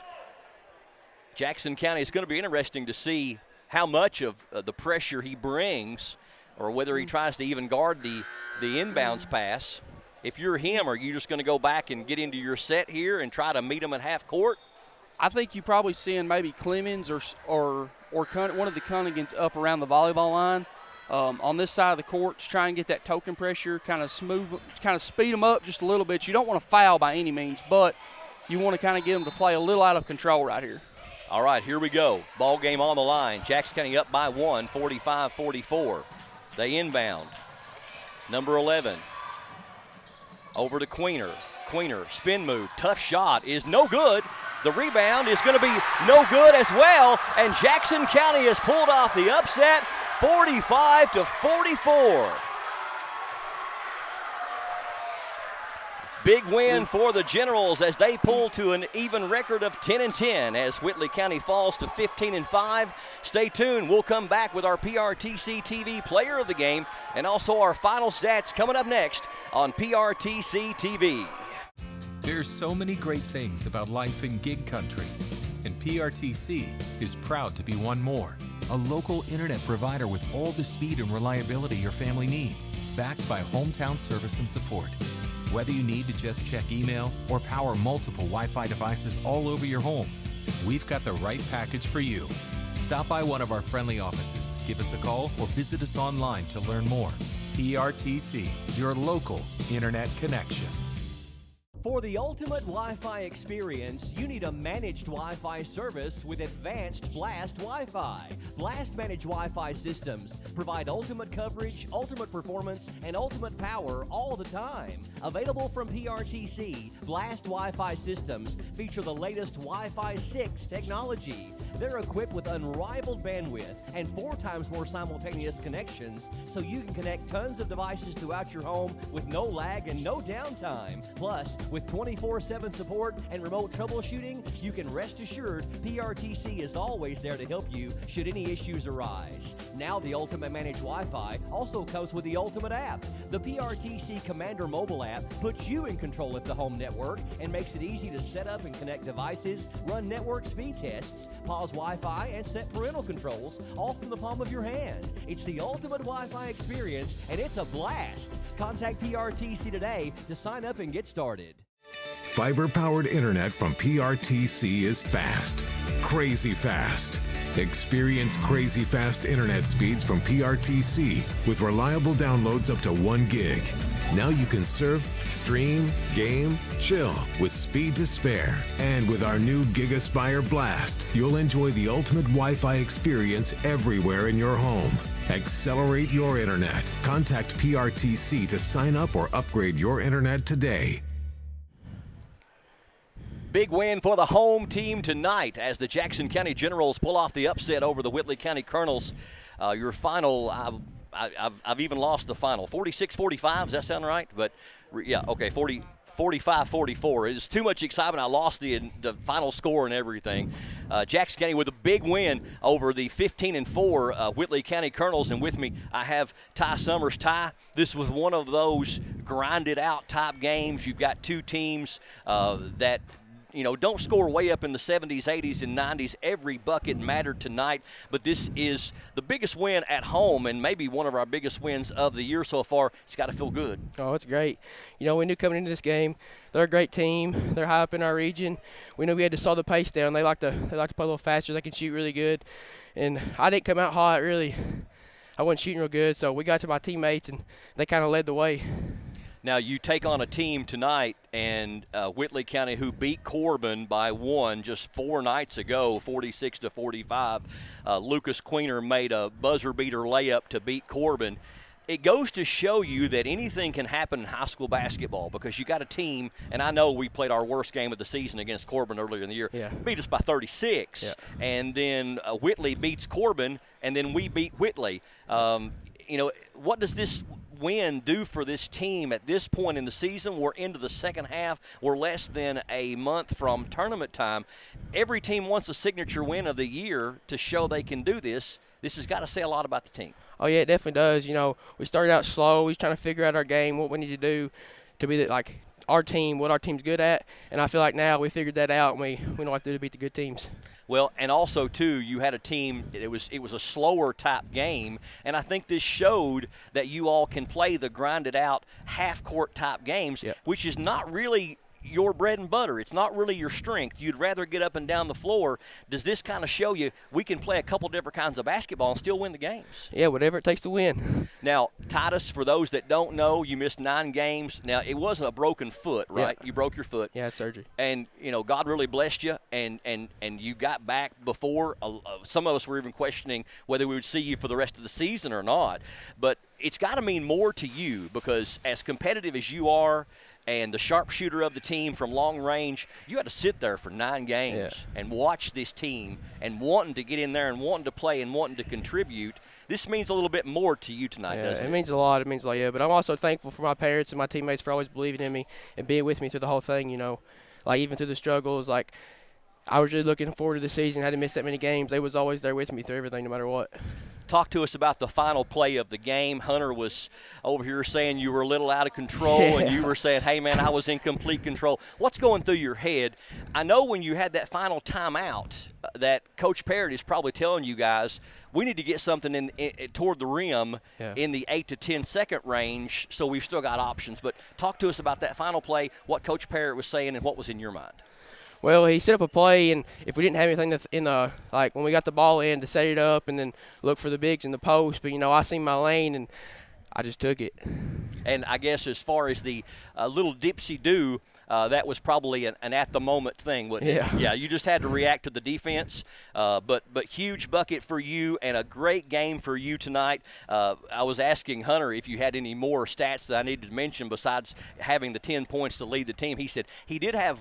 Jackson County, is going to be interesting to see how much of the pressure he brings or whether he tries to even guard the inbounds pass. If you're him, are you just going to go back and get into your set here and try to meet him at half court? I think you probably seeing maybe Clemens or one of the Cunningans up around the volleyball line on this side of the court to try and get that token pressure, kind of speed them up just a little bit. You don't want to foul by any means, but you want to kind of get them to play a little out of control right here. All right, here we go. Ball game on the line. Jackson County up by 1, 45-44. They inbound. Number 11. Over to Queener. Queener, spin move, tough shot is no good. The rebound is going to be no good as well, and Jackson County has pulled off the upset, 45-44. Big win for the Generals as they pull to an even record of 10-10 as Whitley County falls to 15-5. Stay tuned. We'll come back with our PRTC TV player of the game and also our final stats coming up next on PRTC TV. There's so many great things about life in gig country, and PRTC is proud to be one more. A local internet provider with all the speed and reliability your family needs, backed by hometown service and support. Whether you need to just check email or power multiple Wi-Fi devices all over your home, we've got the right package for you. Stop by one of our friendly offices, give us a call, or visit us online to learn more. PRTC, your local internet connection. For the ultimate Wi-Fi experience, you need a managed Wi-Fi service with advanced Blast Wi-Fi. Blast managed Wi-Fi systems provide ultimate coverage, ultimate performance, and ultimate power all the time. Available from PRTC, Blast Wi-Fi systems feature the latest Wi-Fi 6 technology. They're equipped with unrivaled bandwidth and 4 times more simultaneous connections, so you can connect tons of devices throughout your home with no lag and no downtime. Plus, with 24/7 support and remote troubleshooting, you can rest assured PRTC is always there to help you should any issues arise. Now the Ultimate Managed Wi-Fi also comes with the Ultimate app. The PRTC Commander mobile app puts you in control of the home network and makes it easy to set up and connect devices, run network speed tests, pause Wi-Fi, and set parental controls all from the palm of your hand. It's the ultimate Wi-Fi experience, and it's a blast. Contact PRTC today to sign up and get started. Fiber-powered internet from PRTC is fast, crazy fast. Experience crazy fast internet speeds from PRTC with reliable downloads up to 1 gig. Now you can surf, stream, game, chill with speed to spare. And with our new GigaSpire Blast, you'll enjoy the ultimate Wi-Fi experience everywhere in your home. Accelerate your internet. Contact PRTC to sign up or upgrade your internet today. Big win for the home team tonight as the Jackson County Generals pull off the upset over the Whitley County Colonels. Your final, I've even lost the final. 46-45, does that sound right? But, yeah, okay, 45-44. It's too much excitement. I lost the final score and everything. Jackson County with a big win over the 15-4 Whitley County Colonels. And with me, I have Ty Summers. Ty, this was one of those grinded-out type games. You've got two teams that – don't score way up in the 70s, 80s, and 90s. Every bucket mattered tonight, but this is the biggest win at home and maybe one of our biggest wins of the year so far. It's got to feel good. Oh, it's great. We knew coming into this game, they're a great team. They're high up in our region. We knew we had to slow the pace down. They like to play a little faster. They can shoot really good, and I didn't come out hot really. I wasn't shooting real good, so we got to my teammates, and they kind of led the way. Now, you take on a team tonight, and Whitley County, who beat Corbin by 1 just 4 nights ago, 46-45. Lucas Queener made a buzzer-beater layup to beat Corbin. It goes to show you that anything can happen in high school basketball because you got a team, and I know we played our worst game of the season against Corbin earlier in the year. Yeah. Beat us by 36. Yeah. And then Whitley beats Corbin, and then we beat Whitley. What does this win do for this team at this point in the season? We're into the second half. We're less than a month from tournament time. Every team wants a signature win of the year to show they can do this. This has got to say a lot about the team. Oh, yeah, it definitely does. We started out slow. We was trying to figure out our game, what we need to do to be our team, what our team's good at. And I feel like now we figured that out, and we know what to do to beat the good teams. Well, and also, too, you had a team, it was a slower type game, and I think this showed that you all can play the grinded-out half-court type games, which is not really your bread and butter. It's not really your strength. You'd rather get up and down the floor. Does this kind of show you we can play a couple different kinds of basketball and still win the games? Yeah, whatever it takes to win. Now, Titus, for those that don't know, you missed 9 games. Now, it wasn't a broken foot, right? Yeah. You broke your foot. Yeah, it's surgery. And, God really blessed you, and you got back before. Some of us were even questioning whether we would see you for the rest of the season or not. But it's got to mean more to you because as competitive as you are, and the sharpshooter of the team from long range, you had to sit there for 9 games and watch this team and wanting to get in there and wanting to play and wanting to contribute. This means a little bit more to you tonight, doesn't it? It means a lot. It means a lot, yeah. But I'm also thankful for my parents and my teammates for always believing in me and being with me through the whole thing, even through the struggles. I was really looking forward to the season. I hadn't missed that many games. They was always there with me through everything, no matter what. Talk to us about the final play of the game. Hunter was over here saying you were a little out of control, and you were saying, hey, man, I was in complete control. What's going through your head? I know when you had that final timeout that Coach Parrott is probably telling you guys, we need to get something in toward the rim in the 8 to 10 second range, so we've still got options. But talk to us about that final play, what Coach Parrott was saying, and what was in your mind. Well, he set up a play, and if we didn't have anything when we got the ball in, to set it up and then look for the bigs in the post. But, I seen my lane, and I just took it. And I guess as far as the little dipsy-do, that was probably an at-the-moment thing, wouldn't it? Yeah, you just had to react to the defense. But huge bucket for you and a great game for you tonight. I was asking Hunter if you had any more stats that I needed to mention besides having the 10 points to lead the team. He said he did have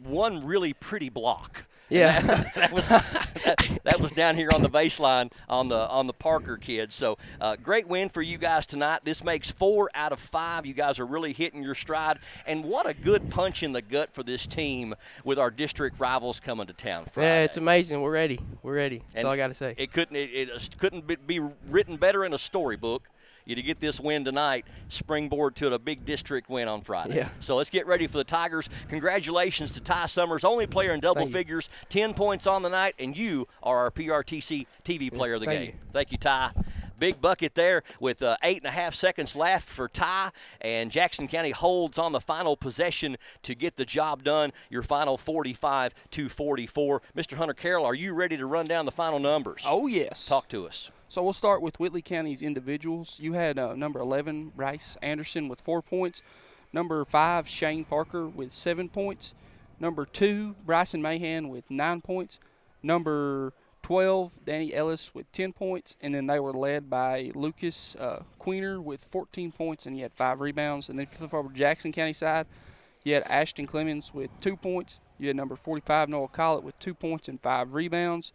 one really pretty block. Yeah, that was down here on the baseline on the Parker kids. So great win for you guys tonight. This makes 4 out of 5. You guys are really hitting your stride, and what a good punch in the gut for this team with our district rivals coming to town Friday. Yeah, it's amazing. We're ready. That's all I got to say. It couldn't be written better in a storybook. You to get this win tonight, springboard to a big district win on Friday. Yeah. So let's get ready for the Tigers. Congratulations to Ty Summers, only player in double figures, 10 points on the night, and you are our PRTC TV player of the game. Thank you, Ty. Big bucket there with 8.5 seconds left for Ty, and Jackson County holds on the final possession to get the job done. Your final 45-44. Mr. Hunter Carroll, are you ready to run down the final numbers? Oh, yes. Talk to us. So we'll start with Whitley County's individuals. You had number 11, Bryce Anderson, with 4 points. Number 5, Shane Parker, with 7 points. Number 2, Bryson Mahan, with 9 points. Number 12, Danny Ellis, with 10 points. And then they were led by Lucas Queener with 14 points, and he had 5 rebounds. And then if you flip over to Jackson County side, you had Ashton Clemens with 2 points. You had number 45, Noah Collett, with 2 points and 5 rebounds.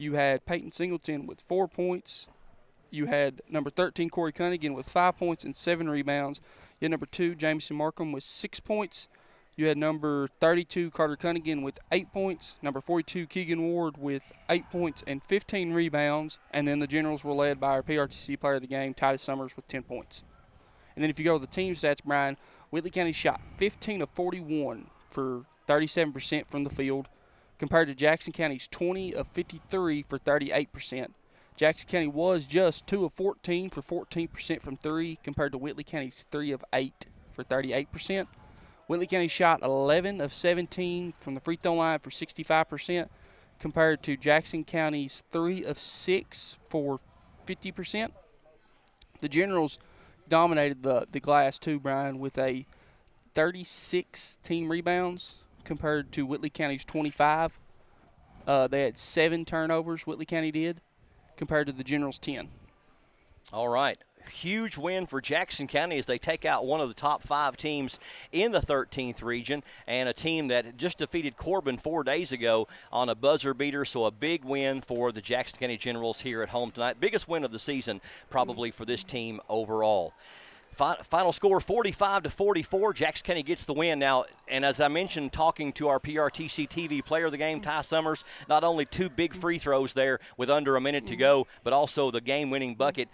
You had Peyton Singleton with 4 points. You had number 13, Corey Cunningham, with 5 points and 7 rebounds. You had number 2, Jameson Markham, with 6 points. You had number 32, Carter Cunningham, with 8 points. Number 42, Keegan Ward, with 8 points and 15 rebounds. And then the Generals were led by our PRTC player of the game, Titus Summers, with 10 points. And then if you go to the team stats, Brian, Whitley County shot 15 of 41 for 37% from the field, compared to Jackson County's 20 of 53 for 38%. Jackson County was just 2 of 14 for 14% from 3, compared to Whitley County's 3 of 8 for 38%. Whitley County shot 11 of 17 from the free throw line for 65%, compared to Jackson County's 3 of 6 for 50%. The Generals dominated the glass too, Brian, with a 36 team rebounds, compared to Whitley County's 25. They had 7 turnovers, Whitley County did, compared to the Generals' 10. All right. Huge win for Jackson County as they take out one of the top 5 teams in the 13th region, and a team that just defeated Corbin 4 days ago on a buzzer beater. So a big win for the Jackson County Generals here at home tonight. Biggest win of the season probably for this team overall. Final score 45-44. Jackson County gets the win. Now, and as I mentioned, talking to our PRTC TV player of the game, Ty Summers, not only 2 big free throws there with under a minute to go, but also the game-winning bucket.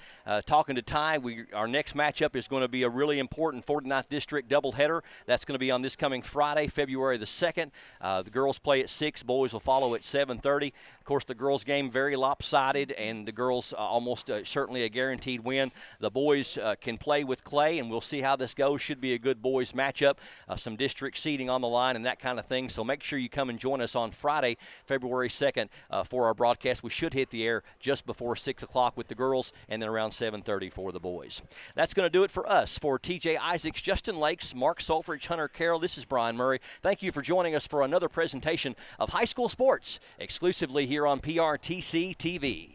Talking to Ty, our next matchup is going to be a really important 49th District doubleheader. That's going to be on this coming Friday, February the 2nd. The girls play at 6. Boys will follow at 7:30. Of course, the girls' game very lopsided, and the girls almost certainly a guaranteed win. The boys can play with Clay, and we'll see how this goes. Should be a good boys matchup. Some district seeding on the line and that kind of thing. So make sure you come and join us on Friday, February 2nd, for our broadcast. We should hit the air just before 6 o'clock with the girls, and then around 7:30 for the boys. That's going to do it for us. For TJ Isaacs, Justin Lakes, Mark Solfridge, Hunter Carroll, this is Brian Murray. Thank you for joining us for another presentation of high school sports, exclusively here on PRTC TV.